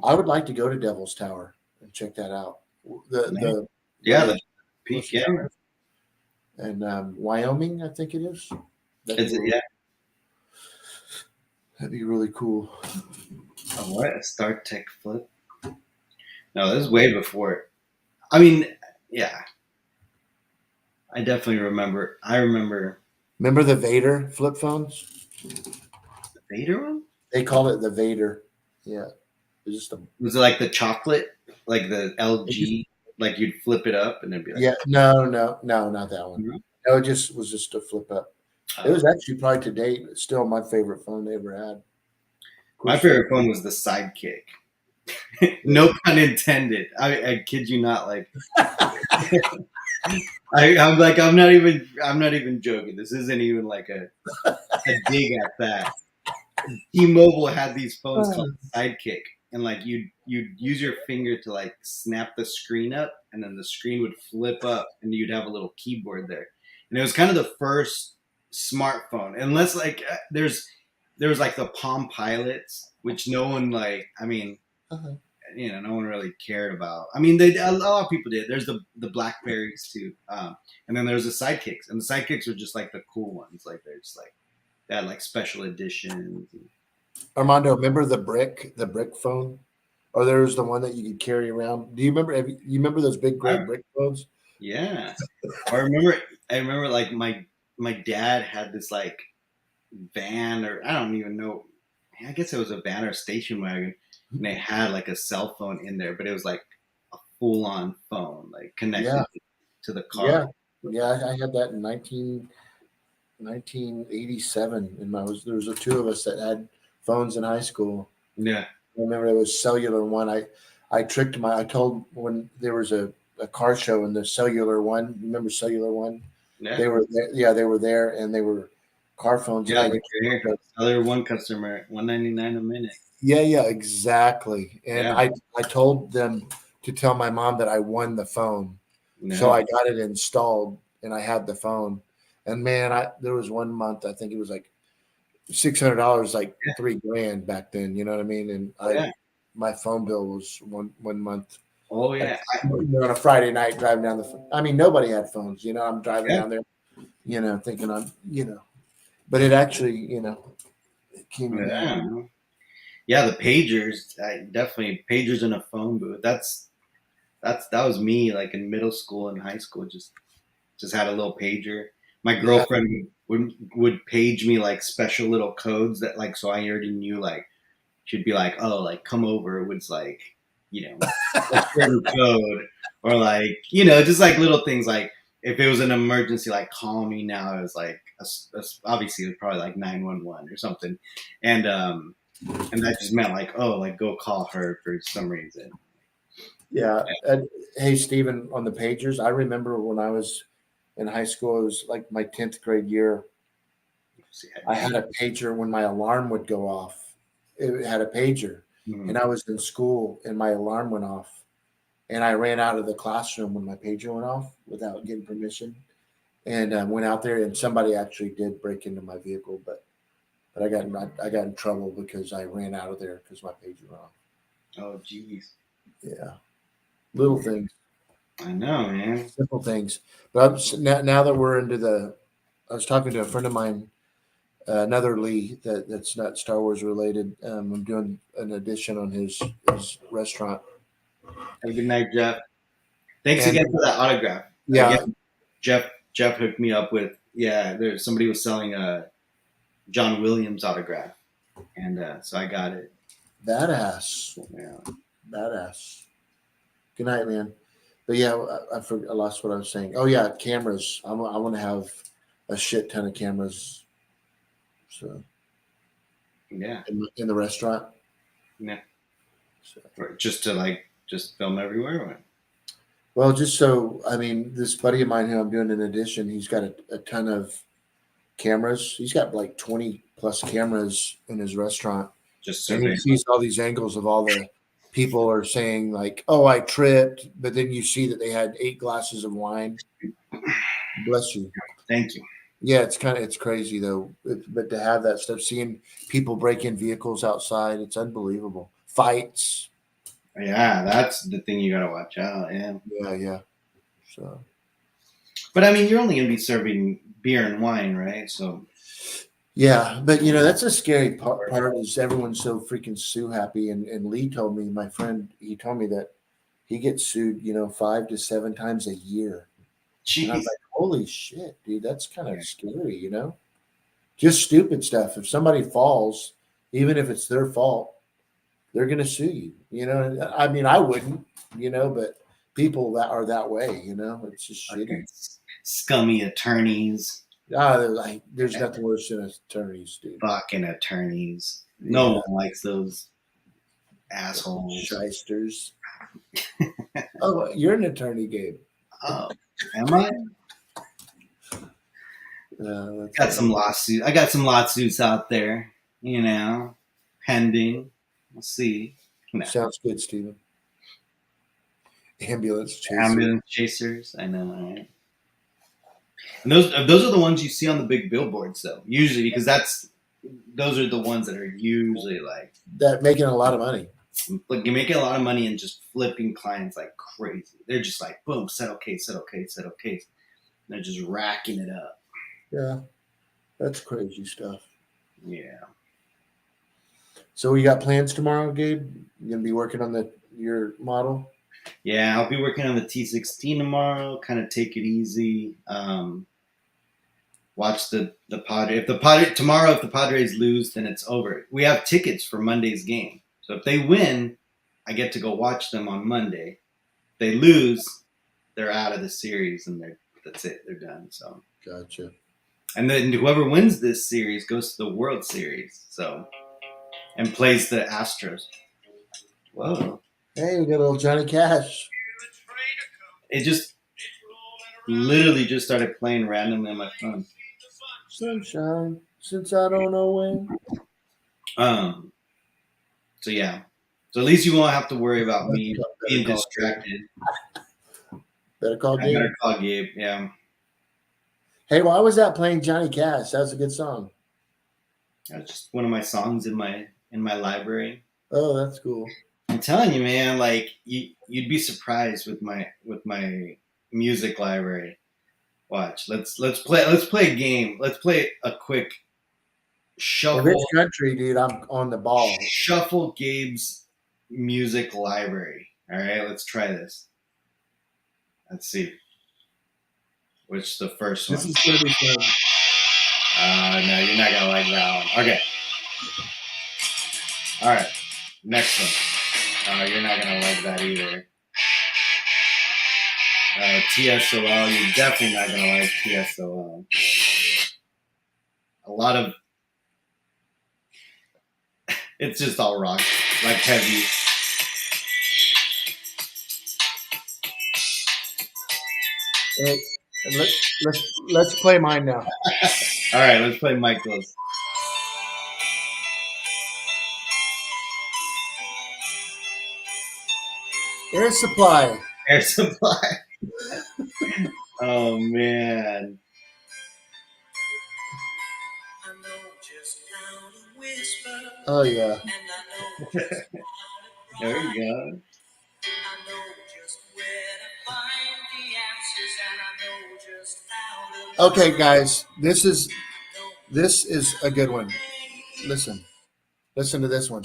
I would like to go to Devil's Tower and check that out. The where Yeah, they the peak. Close Yeah, Encounters and Wyoming, I think it is. That'd be it's yeah. that'd be really cool. What a Star Tech flip? No, this is way before. I mean, yeah, I definitely remember. I remember Remember the Vader flip phones? the Vader one. They called it the Vader. Yeah, it was just a Was it like the chocolate, like the it just, LG? Like you'd flip it up and it'd be like, yeah, no, not that one. mhm. No, it just was just a flip up. It was actually probably to date still my favorite phone they ever had. Of My course, favorite phone was the Sidekick. No pun intended. I kid you not. Like I'm not even joking. This isn't even like a dig at that. T-Mobile had these phones called Sidekick, and like you'd use your finger to like snap the screen up, and then the screen would flip up, and you'd have a little keyboard there. And it was kind of the first smartphone, unless like there was like the Palm Pilots, which no one like. I mean, uh-huh. no one really cared about. I mean, they a lot of people did. There's the Blackberries too, and then there's the Sidekicks, and the Sidekicks are just like the cool ones. Like they're just like they had like special editions. Armando, remember the brick phone? Or there was the one that you could carry around. Do you remember? You remember those big gray I, brick phones? yeah, I remember. I remember like my dad had this like van, or I don't even know. I guess it was a van or a station wagon, and they had like a cell phone in there, but it was like a full on phone, like Yeah, connected to the car. yeah, yeah. I had that in 1987, and there was the two of us that had phones in high school. Yeah, I remember it was cellular one. I told when there was a car show in the cellular one. Remember cellular one? yeah. They were there, yeah, they were there, and they were car phones. And Yeah, I like right here. Other one customer, 199 a minute. yeah, exactly. And Yeah, I told them to tell my mom that I won the phone, so no, I got it installed, and I had the phone. And man, there was one month I think it was like $600, like yeah, $3,000 back then. You know what I mean? And oh yeah, my phone bill was one month. oh Like, yeah, on a Friday night driving down I mean, nobody had phones. I'm driving yeah, down there, thinking but it actually, it came in handy. yeah. Yeah, the pagers. I definitely pagers in a phone booth. That was me like in middle school and high school. Just had a little pager. My Yeah, girlfriend would page me like special little codes that like so I already knew like she'd be like, oh, like come over. It was like, a certain code or like, just like little things like if it was an emergency, like call me now. It was like, obviously it was probably like 911 or something. And that just meant like, oh, like go call her for some reason. yeah. And, hey, Stephen, on the pagers, I remember when I was in high school, it was like my 10th grade year. I had a pager when my alarm would go off. It had a pager, Mhm. and I was in school, and my alarm went off, and I ran out of the classroom when my pager went off without getting permission. and went out there, and somebody actually did break into my vehicle, but I got in trouble because I ran out of there because my page was wrong. Oh, jeez. Yeah, little things, I know, man. simple things. But now that we're into I was talking to a friend of mine, another Lee that's not Star Wars related. I'm doing an addition on his restaurant, Have a good night, Jeff. Thanks and again for that autograph. yeah, Again, Jeff hooked me up with there's somebody was selling a John Williams autograph, and so I got it. badass, Yeah. badass. Good night, man. But yeah, I lost what I was saying. Oh yeah, cameras. I want to have a shit ton of cameras. So Yeah. in the restaurant. Yeah. So, Or just to just film everywhere. well, just so I mean, this buddy of mine who I'm doing an addition, he's got a ton of cameras. He's got like 20 plus cameras in his restaurant, Just and he survey. sees all these angles of all the people are saying like, "Oh, I tripped," but then you see that they had 8 glasses of wine. Bless you. Thank you. Yeah, it's crazy though. But to have that stuff, seeing people break in vehicles outside, it's unbelievable. Fights. Yeah, that's the thing you gotta watch out. Yeah. Yeah, yeah. So But I mean, you're only gonna be serving beer and wine, right? So yeah, but that's a scary part is everyone's so freaking sue happy. And Lee told me, my friend, he told me that he gets sued, 5 to 7 times a year. And I'm jeez. like, holy shit, dude, that's kind Yeah. of scary. Just stupid stuff. If somebody falls, even if it's their fault, they're going to sue you. I mean, I wouldn't, but people that are that way, it's just shitty. Fucking scummy attorneys. There's nothing worse than attorneys, dude. Fucking attorneys. No Yeah, one likes those assholes. shysters. Oh, you're an attorney, Gabe. Oh, am I? That's Got some funny. lawsuits. I got some lawsuits out there, pending. We'll see. No. Sounds good, Steven. Ambulance chaser. Ambulance chasers. I know, right? And those are the ones you see on the big billboards, though. Usually, because those are the ones that are usually That making a lot of money. you're making a lot of money and just flipping clients like crazy. They're just like, boom, settle case, settle case, settle case. And they're just racking it up. Yeah, that's crazy stuff. Yeah. So we got plans tomorrow, Gabe? You gonna be working on your model? Yeah, I'll be working on the T16 tomorrow. Kind of take it easy. Watch the Padres. If the Padres lose, then it's over. We have tickets for Monday's game, so if they win, I get to go watch them on Monday. If they lose, they're out of the series, and that's it. They're done. So Gotcha. and then whoever wins this series goes to the World Series. So and plays the Astros. Whoa! Hey, we got a little Johnny Cash. It just literally just started playing randomly on my phone. Sunshine, since I don't know when. So yeah. So at least you won't have to worry about me being call distracted. Better call I Gabe. better call Gabe. Yeah. Hey, why was that playing Johnny Cash? That was a good song. That's just one of my songs in my library. Oh, that's cool. I'm telling you, man, you'd be surprised with my music library. Watch. Let's play a game. Let's play a quick If shuffle. it's country, dude, I'm on the ball. Shuffle Gabe's music library. All right, let's try this. Let's see. Which the first one? This is gonna be fun. No, you're not gonna like that one. Okay. All right. Next one. You're not gonna like that either. TSOL. You're definitely not gonna like TSOL. A lot of it's just all rock, like heavy. Hey, let's play mine now. All right, let's play Michael's. Air Supply. Air Supply. Oh man. Oh yeah. There you go. Okay, guys, this is a good one. Listen to this one.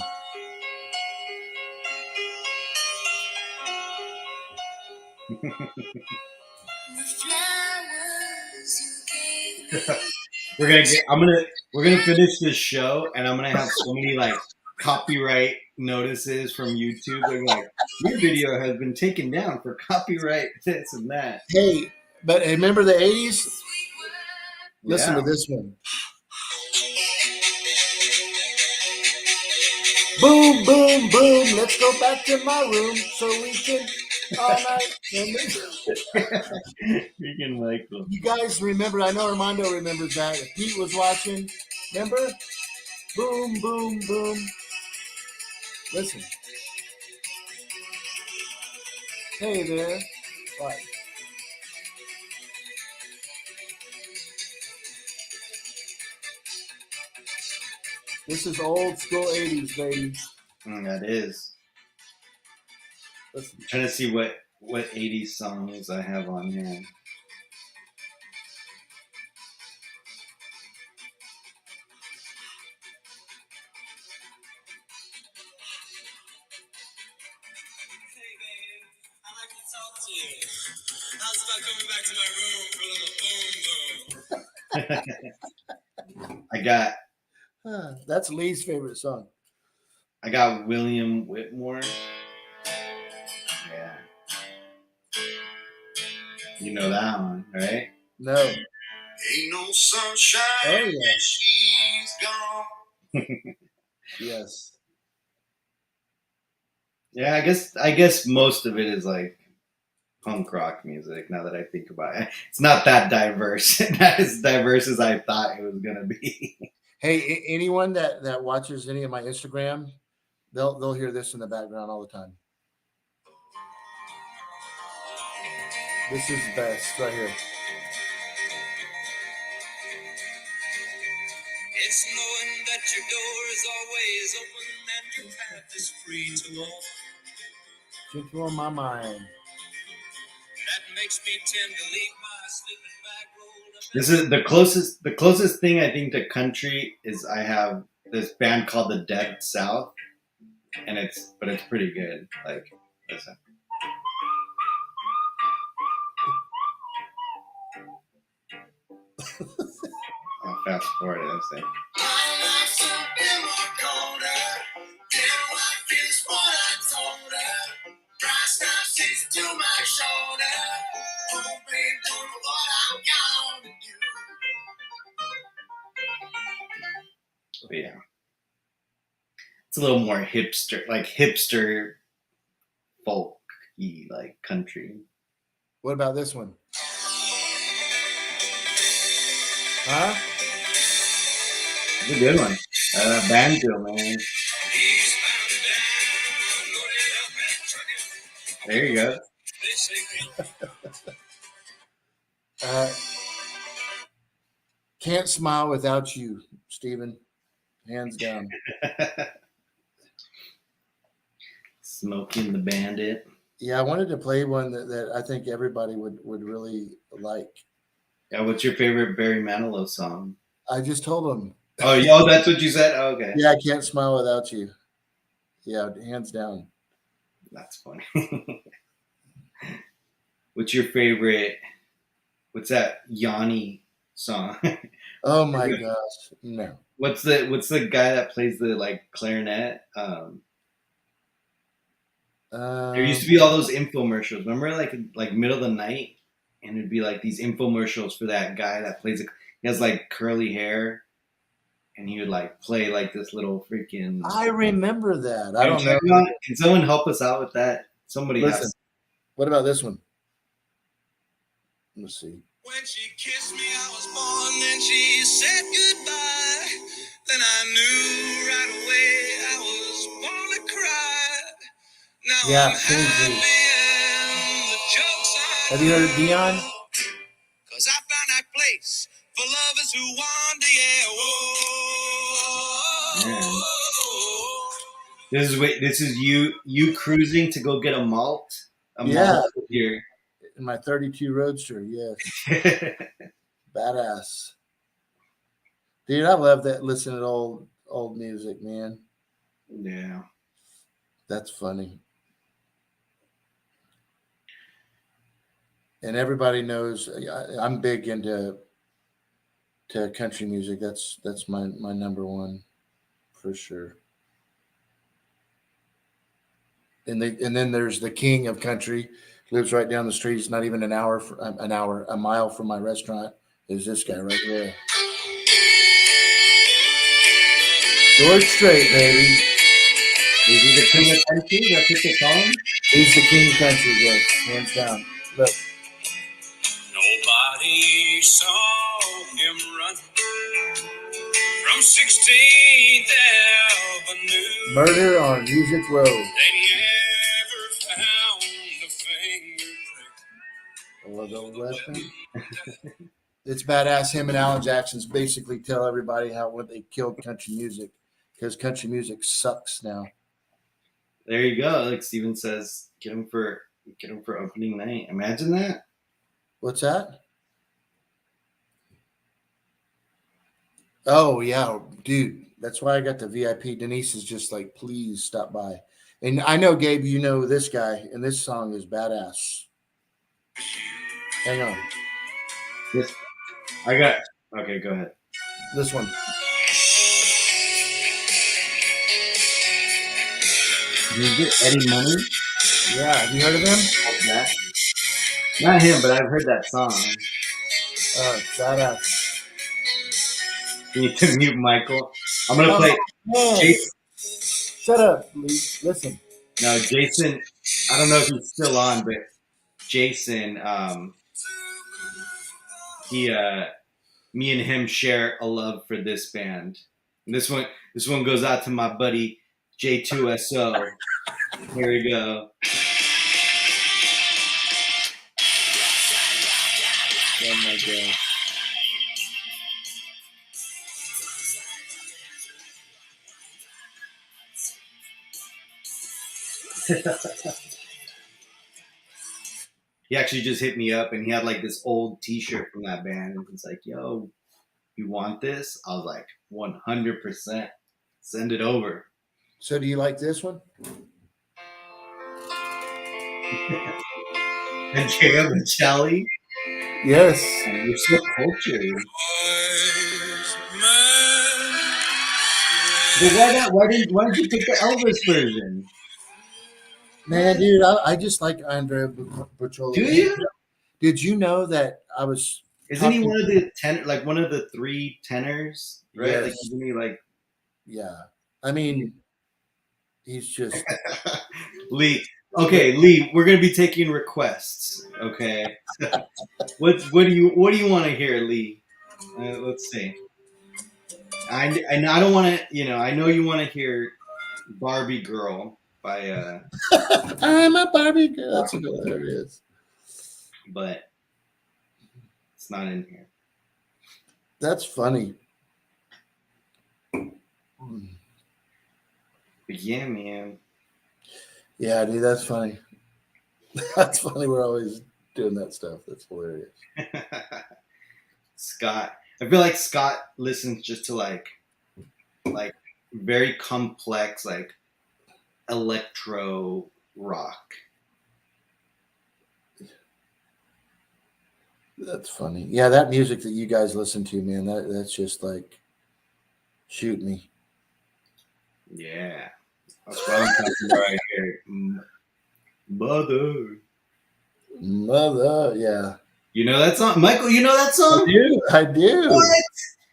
We're gonna finish this show, and I'm gonna have so many like copyright notices from YouTube. They're like, your video has been taken down for copyright this and that. Hey, but remember the '80s? Listen Yeah. to this one. Boom, boom, boom. Let's go back to my room so we can all night. Freaking Michael. You guys remember? I know Armando remembers that. If Pete was watching, remember? Boom, boom, boom. Listen. Hey there. What? This is old school '80s, baby. That is. Listen. I'm trying to see what 80s songs I have on here. I got That's Lee's favorite song. I got William Whitmore. Yeah. You know that one, right? No. Ain't no sunshine. Oh yeah. She's gone. Yes. Yeah, I guess most of it is like punk rock music. Now that I think about it, it's not that diverse. Not as diverse as I thought it was gonna be. Hey, anyone that watches any of my Instagram, they'll hear this in the background all the time. This is the best right here. It's knowing that your door is always open and your path is free to walk. Gentle on my mind. That makes me tend to leave my sleeping bag rolled up. This is the closest thing I think to country is I have this band called the Dead South, and it's pretty good. Like, listen. I'll fast forward it. Let's see. But yeah, it's a little more hipster folk-y, like country. What about this one? Huh? It's a good one. Banjo, man. There you go. Can't smile without you, Steven. Hands down. Smoking the Bandit. Yeah, I wanted to play one that I think everybody would really like. Yeah, what's your favorite Barry Manilow song? I just told him. Oh, that's what you said? Oh, okay. Yeah, I can't smile without you. Yeah, hands down. That's funny. What's your favorite? What's that Yanni song? Oh my gosh, no. What's the guy that plays the like clarinet? There used to be all those infomercials. Remember, like middle of the night, and it'd be like these infomercials for that guy that plays. He has like curly hair, and he would like play like this little freaking. I remember that. I don't know. Can someone help us out with that? Somebody Listen. has. What about this one? Let's see. When she kissed me, I was born, then she said goodbye. Then I knew right away I was born to cry. Now Yeah, I'm happy and the jokes are have you heard of Dion? Cause I found that place for lovers who wander, yeah. Whoa. This is you cruising to go get a malt. A Yeah. malt here. In my 32 Roadster. Yes. Badass. Dude, I love that. Listen to old music, man. Yeah. That's funny. And everybody knows I'm big into country music. That's my number one for sure. And then there's the king of country, lives right down the street. He's not even a mile from my restaurant. Is this guy right here? George Strait, baby. Is he the king of country? That's what they call him? He's the king of country, yes, hands down. Look. Nobody saw him run from 16th Avenue. Murder on Music Road. They never found the fingerprint Or the weapon. It's badass. Him and Alan Jackson's basically tell everybody what they killed country music, because country music sucks now. There you go. Like Steven says, get him for opening night. Imagine that. What's that? Oh yeah, dude. That's why I got the VIP. Denise is just like, please stop by. And I know, Gabe, you know this guy, and this song is badass. Hang on. Yes. Okay, go ahead. This one. Is it Eddie Money? Yeah, have you heard of him? That? Not him, but I've heard that song. Badass. You need to mute Michael. I'm gonna play. Jason. Shut up, Lee. Listen. No, Jason. I don't know if he's still on, but Jason. Me and him share a love for this band. And this one goes out to my buddy J2SO. Here we go. Oh my god. He actually just hit me up and he had like this old t-shirt from that band and he's like, yo, you want this? I was like, 100%. Send it over. So do you like this one? And Jacob and Charlie? Yes. You're so cultured. But why did you pick the Elvis version? Man, dude, I just like Andrea Bocelli. Do you? Did you know that I was? Isn't he one of the one of the three tenors? Right? Yes. Like isn't he like? Yeah, I mean, he's just Lee. Okay, Lee, we're gonna be taking requests. Okay, what do you want to hear, Lee? Let's see. I don't want to. You know, I know you want to hear Barbie Girl by. I'm a Barbie girl. That's hilarious. But it's not in here. That's funny. But yeah, man. Yeah, dude, that's funny. That's funny. We're always doing that stuff. That's hilarious. Scott. I feel like Scott listens just to like very complex, like electro rock. That's funny. Yeah, that music that you guys listen to, man, that's just like shoot me. Yeah. That's what I'm talking about right here. Mother, yeah. You know that song? Michael, you know that song? I do. What?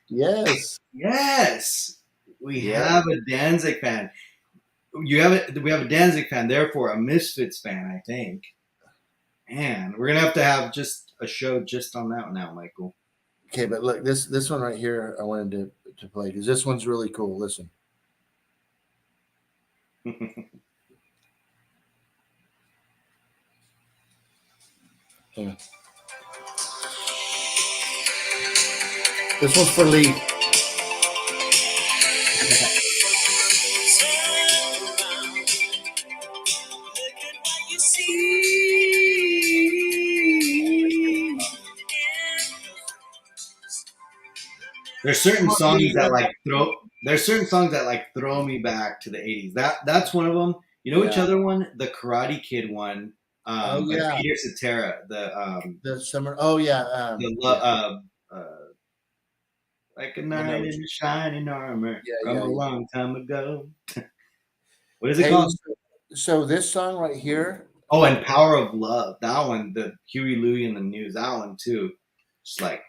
Yes. Yes. We have a Danzig fan. We have a Danzig fan, therefore a Misfits fan, I think. Man, we're gonna have to have just a show just on that one now, Michael. Okay, but look, this one right here I wanted to play because this one's really cool. Listen. Yeah. This one's for Lee. There's certain songs that like throw. There's certain songs that like throw me back to the '80s. That's one of them. You know which Yeah. other one? The Karate Kid one. Oh By yeah, Peter Cetera. the summer. Oh yeah, yeah. Like a I know. knight in shining armor Yeah, from yeah, a yeah. long time ago. What is it Hey, called? so this song right here. Oh, and Power of Love. That one, the Huey Louie and the News. That one too. Just like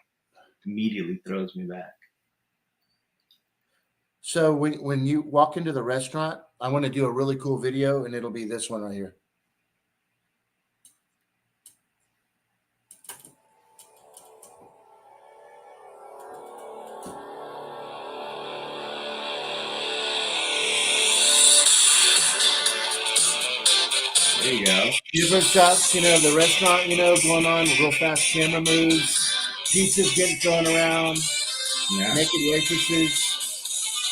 immediately throws me back. So when you walk into the restaurant, I want to do a really cool video, and it'll be this one right here. There you go. Different shots, the restaurant, going on, real fast camera moves, pizzas getting thrown around, Yeah. naked waitresses.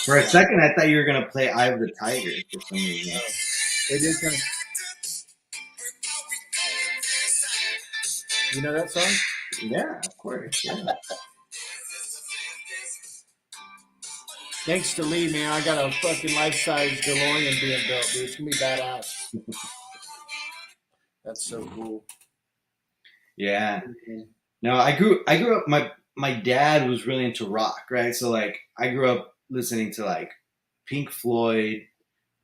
For a second, I thought you were gonna play "Eye of the Tiger" for some reason. They did kind of. You know that song? Yeah, of course. Yeah. Thanks to Lee, man, I got a fucking life-size DeLorean being built, dude. It's gonna be badass. That's so cool. Yeah. No, I grew up. My dad was really into rock, right? So like, I grew up listening to like Pink Floyd,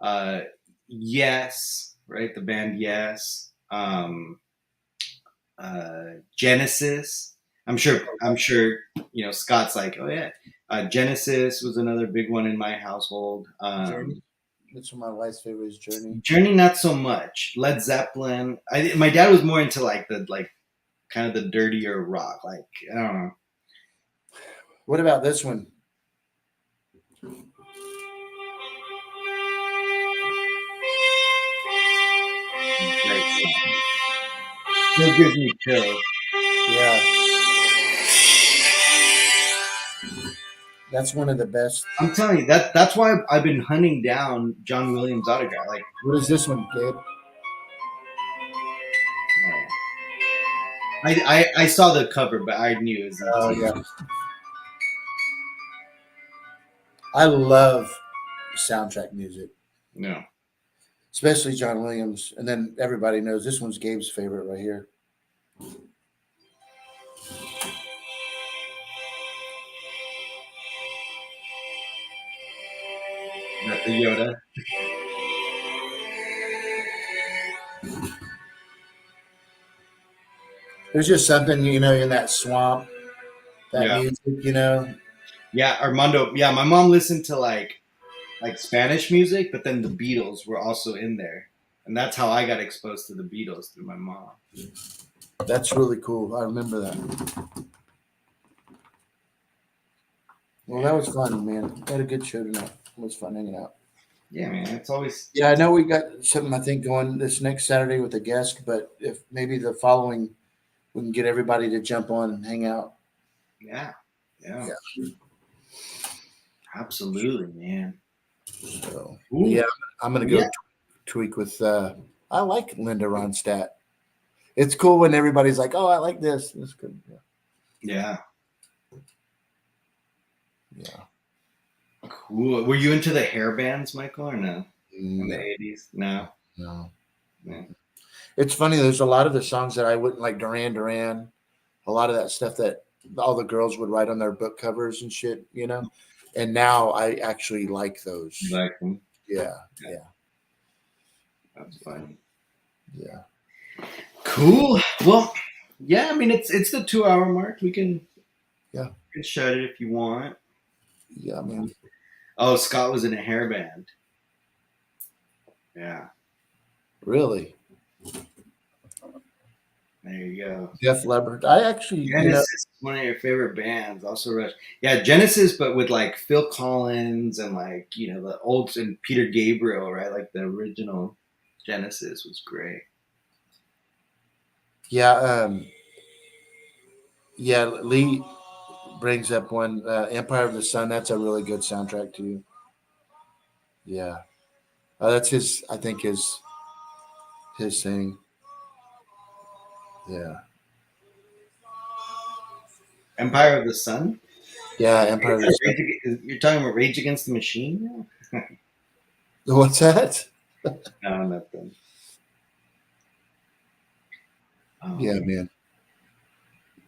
uh, Yes, right? The band Yes, Genesis. I'm sure. Scott's like, oh yeah. Genesis was another big one in my household. Journey. That's one of my wife's favorites. Journey. Journey, not so much. Led Zeppelin. My dad was more into like the kind of the dirtier rock. Like, I don't know. What about this one? Great song. Still gives me chills. Yeah. That's one of the best. I'm telling you that's why I've been hunting down John Williams' autograph. Like, What is this one, Gabe? I saw the cover, but I knew it was. Oh yeah. I love soundtrack music, No. especially John Williams. And then everybody knows this one's Gabe's favorite right here. Not the Yoda. There's just something, in that swamp, that Yeah. music. Yeah, Armando. Yeah, my mom listened to like Spanish music, but then the Beatles were also in there, and that's how I got exposed to the Beatles through my mom. That's really cool. I remember that. Well, that was fun, man. We had a good show tonight. It was fun hanging out. Yeah, man, it's always. Yeah, I know we got something I think going this next Saturday with a guest, but if maybe the following, we can get everybody to jump on and hang out. Yeah. Absolutely, man. So Ooh. yeah, I'm gonna go tweak with. I like Linda Ronstadt. It's cool when everybody's like, "Oh, I like this." It's good. Yeah. Yeah. Cool. Were you into the hair bands, Michael, or no? In the No. '80s? No. No. Yeah. It's funny. There's a lot of the songs that I wouldn't like. Duran Duran. A lot of that stuff that all the girls would write on their book covers and shit. And now I actually like those. You like them? Yeah. That's funny. Yeah. Cool. Well, yeah. I mean, it's the 2-hour mark. We can. Yeah. You can shut it if you want. Yeah, I mean. Oh, Scott was in a hair band. Yeah. Really? There you go. Def Leppard. I actually, Genesis is one of your favorite bands. Also, Rush. Yeah, Genesis, but with like Phil Collins and like the old and Peter Gabriel, right? Like the original Genesis was great. yeah, yeah. Lee brings up one Empire of the Sun. That's a really good soundtrack too. Yeah, that's his. I think his thing. Yeah. Empire of the Sun. Yeah, Empire. You're talking about Rage Against the Machine? What's that? No, nothing. Oh, Yeah, man.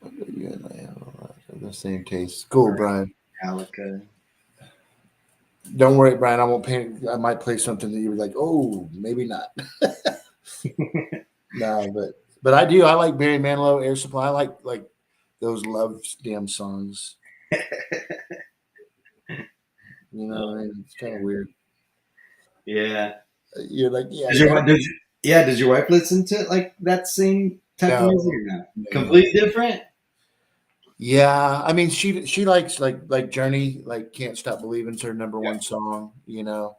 You and I have a lot of the same taste. Cool, Brian. Metallica. Don't worry, Brian. I won't pay. I might play something that you were like, oh, maybe not. No, but I do. I like Barry Manilow, Air Supply. I like those love damn songs. You know, what I mean? It's kind of weird. Yeah. You're like, yeah. Does your wife listen to like that same type of No, music or not? no. Completely different? Yeah, I mean, she likes like Journey, like Can't Stop Believing's her number one song. You know,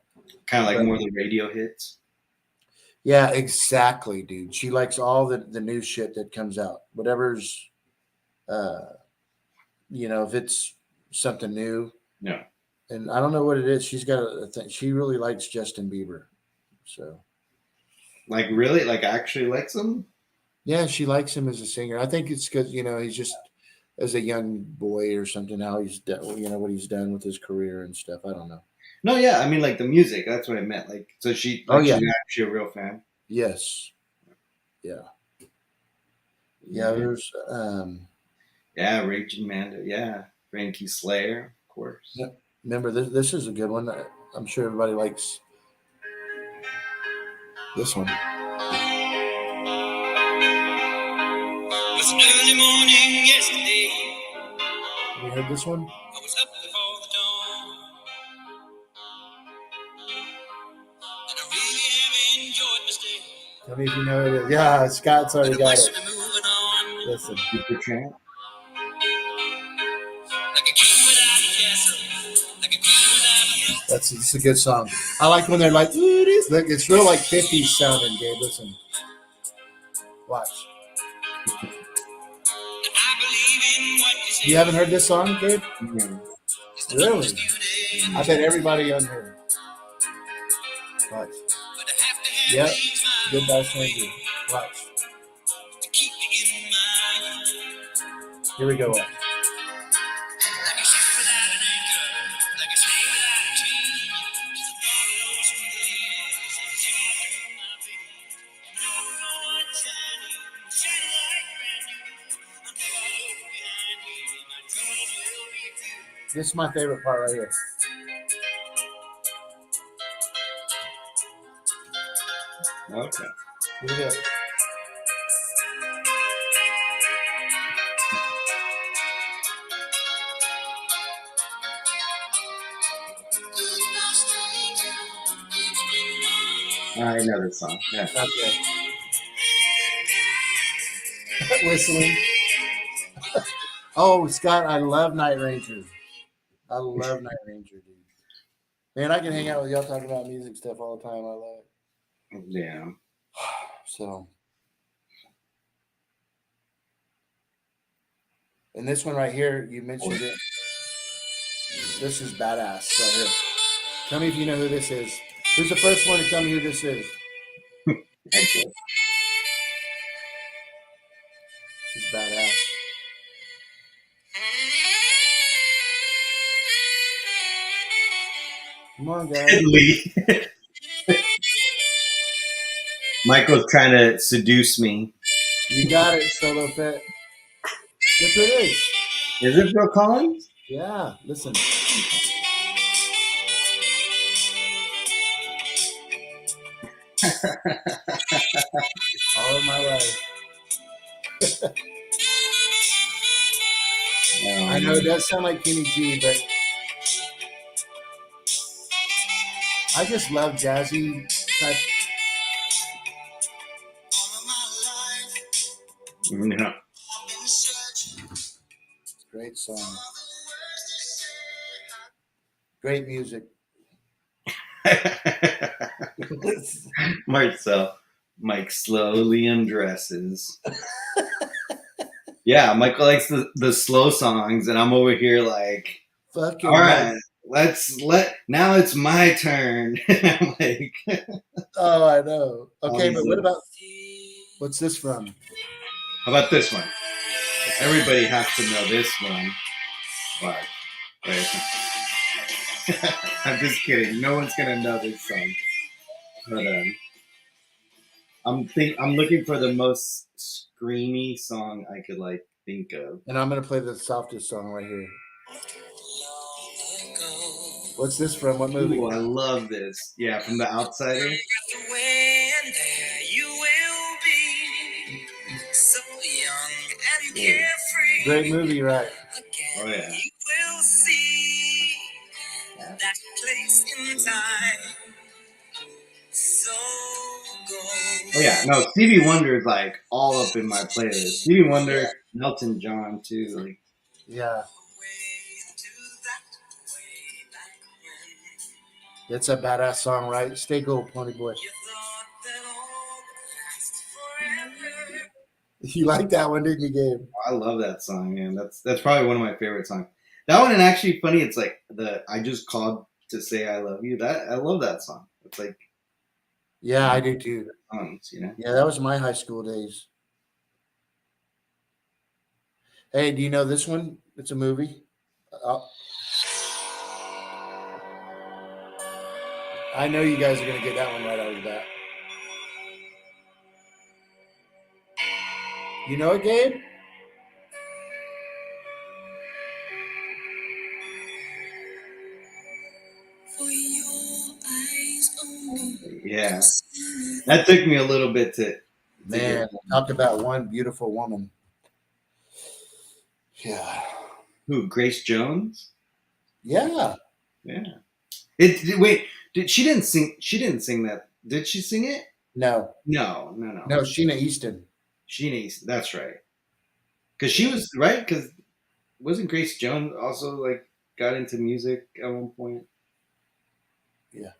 Kind of like But- more of the radio hits. yeah, exactly, dude. She likes all the new shit that comes out, whatever's, you know, if it's something new. No. And I don't know what it is. She's got a thing. She really likes Justin Bieber, so Like really? Like actually likes them? yeah, she likes him as a singer. I think it's because he's just as a young boy or something. How he's done, what he's done with his career and stuff. I don't know. No, yeah. I mean like the music. That's what I meant. Like so she's actually a real fan. Yes. Yeah. Yeah. There's Yeah, Raging Mando. Yeah. Frankie Slayer, of course. Yeah. Remember this is a good one. I'm sure everybody likes this one. It was early morning yesterday. Have you heard this one? I was up before the dawn. And I really have enjoyed my stay. Tell me if you know it is. Yeah, Scott's already got it. We're moving on. Listen. Supertramp. Like a king without a castle. Like a queen without a It's a good song. I like when they're like, ooh, it's real like 50s sounding, Gabe. Listen. Watch. I believe in what you say. You haven't heard this song, Gabe? Mhm. Really? I bet everybody on here. Watch. But I have to have Yep. these minds Goodbye, stranger. Watch. to keep me in mind. Here we go. Watch. Like a ship without an anchor. Like a snake without a chain. Just a thought of those sweet ladies. Shimmer through my veins. No one shining. Shining like brand new. Until I look behind me. My troubles will be few. This is my favorite part right here. Okay. Here we go. I know this song. Yeah. Okay. Whistling. Oh, Scott, I love Night Ranger. I love Night Ranger, dude. Man, I can hang out with y'all talking about music stuff all the time. I love it. Yeah. So, and this one right here, you mentioned it. This is badass right here. Tell me if you know who this is. Who's the first one to tell me who this is? Okay. This is badass. Come on, guys. Lee. Michael's trying to seduce me. You got it, Solo Fit. Look who it is. Is it Bill Collins? Yeah, listen. All of my life. I know it does sound like Kenny G, but I just love jazzy type. No. Great song. Great music. Marcel. Mike slowly undresses. Yeah, Michael likes the slow songs, and I'm over here like, Fucking all right, now it's my turn. I'm like, oh, I know. Okay, but Honestly. what about what's this from? how about this one? Everybody has to know this one. Watch. Wait, I'm just kidding. No one's gonna know this song. But I'm looking for the most screamy song I could like think of. And I'm gonna play the softest song right here. What's this from? What movie? Ooh, I love this. Yeah, from The Outsider. When there you will be, so young and Yeah. carefree. Great movie, right? Again, Oh yeah. you will see that place in time. So go. Oh yeah. No, Stevie Wonder is like all up in my playlist. Stevie Wonder, Elton John too. Like Yeah, Way to that way back when that's a badass song, right? Stay gold, Pony Boy. you thought that all would last forever. You like that one, didn't you, Gabe? I love that song, man. That's probably one of my favorite songs. That one, and actually funny, it's like the I just called to say I love you. That I love that song. It's like Yeah, I do too. songs, you know. Yeah, that was my high school days. Hey, do you know this one? It's a movie. I know you guys are gonna get that one right out of the bat. You know it, Gabe? For your eyes only. Yeah, that took me a little bit to Man, get. talk about one beautiful woman. Yeah. Who? Grace Jones? Yeah. Yeah. Wait. She didn't sing? She didn't sing that. Did she sing it? No. No. No, Sheena Easton. She needs. That's right. Because she was right. Because wasn't Grace Jones also like got into music at one point? Yeah.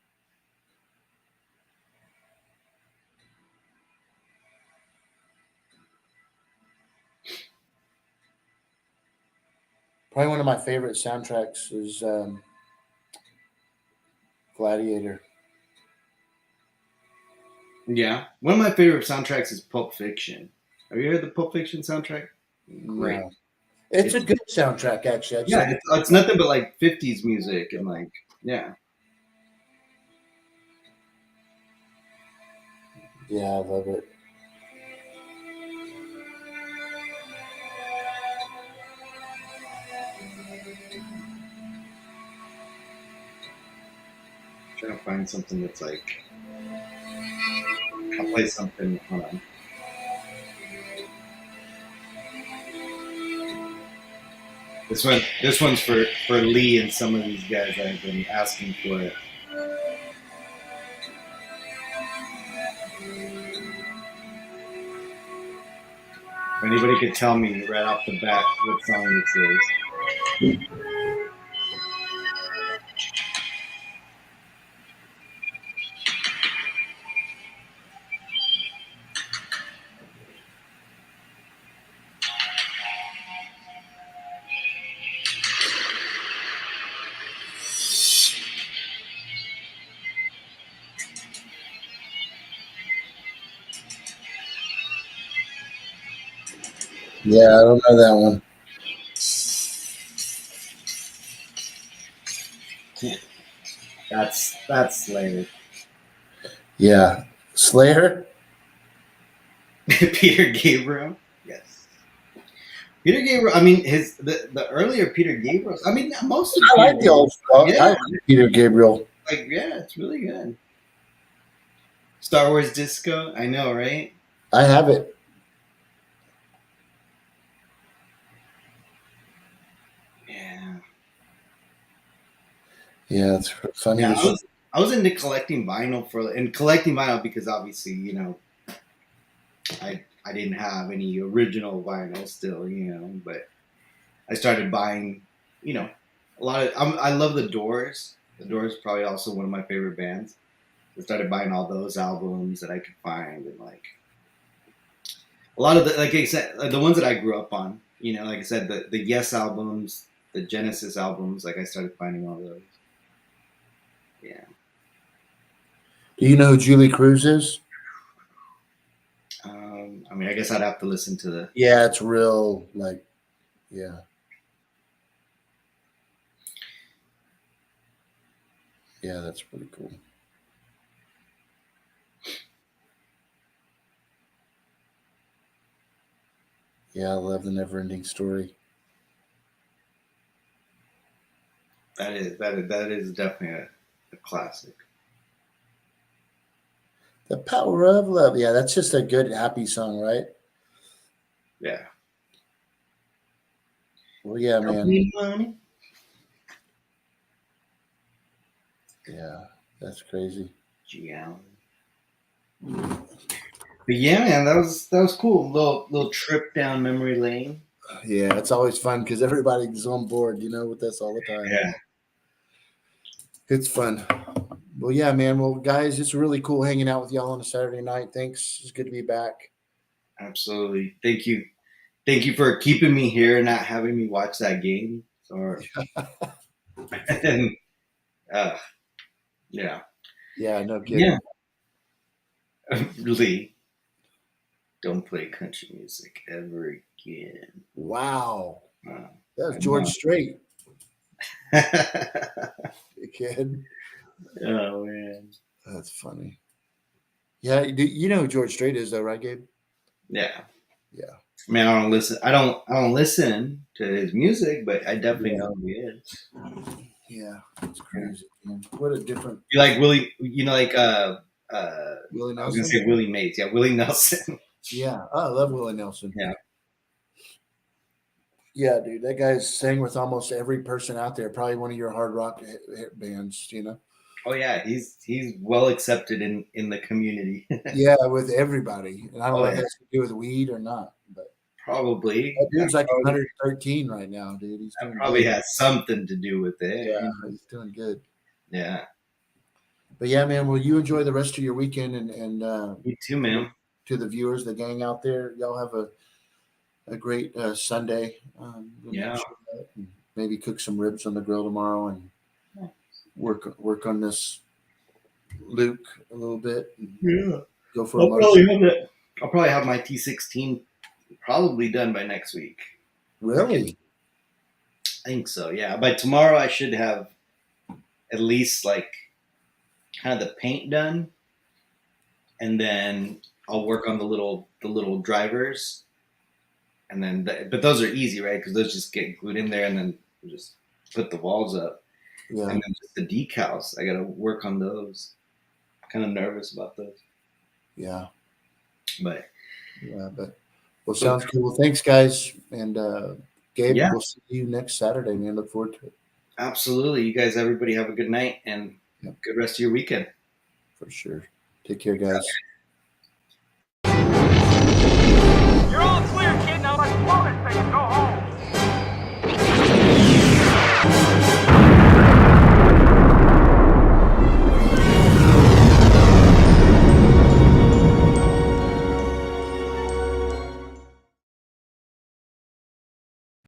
Probably one of my favorite soundtracks is Gladiator. Yeah. One of my favorite soundtracks is Pulp Fiction. Have you heard the Pulp Fiction soundtrack? Great. No. It's a good soundtrack, actually. I just Yeah, it's nothing but like 50s music and like, yeah. Yeah, I love it. Trying to find something that's like, I'll play something. Hold on. This one's for Lee and some of these guys that have been asking for it. If anybody could tell me right off the bat what song this is. Yeah, I don't know that one. That's Slayer. Yeah. Slayer? Peter Gabriel. Yes. Peter Gabriel. I mean, the earlier Peter Gabriel. I mean, most of I Peter like the old stuff. Yeah. I like Peter Gabriel. Like, yeah, it's really good. Star Wars Disco. I know, right? I have it. Yeah. Yeah, it's funny. Yeah, I was into collecting vinyl collecting vinyl because obviously, you know, I didn't have any original vinyl still, you know, but I started buying, you know, a lot of. I love the Doors. The Doors is probably also one of my favorite bands. I started buying all those albums that I could find, and like a lot of the, like I said, the ones that I grew up on. You know, like I said, the Yes albums, the Genesis albums. Like I started finding all those. Yeah. Do you know who Julie Cruz is? I mean, I guess I'd have to listen to the. Yeah, it's real, like, yeah. Yeah, that's pretty cool. Yeah, I love the never ending story. That is definitely a classic. The power of love. Yeah, that's just a good happy song, right? Yeah. Well, yeah, Don't man. need money. Yeah, that's crazy. G. Allen. But yeah, man, that was cool. Little trip down memory lane. Yeah, it's always fun because everybody's on board, with us all the time. Yeah, It's fun. Well, yeah, man. Well, guys, it's really cool hanging out with y'all on a Saturday night. Thanks. It's good to be back. absolutely. Thank you for keeping me here and not having me watch that game. Or and uh, yeah, Yeah, no kidding. yeah. Really, don't play country music ever again. Wow. Wow. That was I George know. Strait, you kid. Oh man. That's funny. Yeah, you know who George Strait is, though, right, Gabe? Yeah. Yeah. Man, I don't listen. I don't listen to his music, but I definitely know who he is. Yeah, it's crazy, man. What a different You like Willie? You know, like Willie I was gonna Nelson. say Willie Mays. Yeah, Willie Nelson. Yeah, oh, I love Willie Nelson. Yeah. Yeah, dude, that guy's sang with almost every person out there. Probably one of your hard rock hit bands, Oh yeah, he's well accepted in the community. Yeah, with everybody. And I don't Oh know if yeah, that's to do with weed or not, but probably. that dude's like Probably, 113 right now, dude. He's that doing probably good. has something to do with it. Yeah, he's doing good. Yeah. But yeah, man, well, you enjoy the rest of your weekend and You too, man. to the viewers, the gang out there, y'all have a great Sunday. Yeah. And maybe cook some ribs on the grill tomorrow and work on this Luke a little bit. And Yeah. go for a motor. I'll probably have my T16 probably done by next week. Really? I think so. Yeah. By tomorrow, I should have at least like kind of the paint done, and then I'll work on the little drivers, and then but those are easy, right? Because those just get glued in there, and then we'll just put the walls up, Yeah. and then just the decals. I got to work on those. I'm kind of nervous about those, Yeah. but Yeah. But well, sounds good. Well, thanks, guys. And Gabe, yeah, we'll see you next Saturday, man. Look forward to it. absolutely. You guys, everybody, have a good night and good rest of your weekend. For sure. Take care, guys. You're all clear, kid. Now let's blow this thing and go home.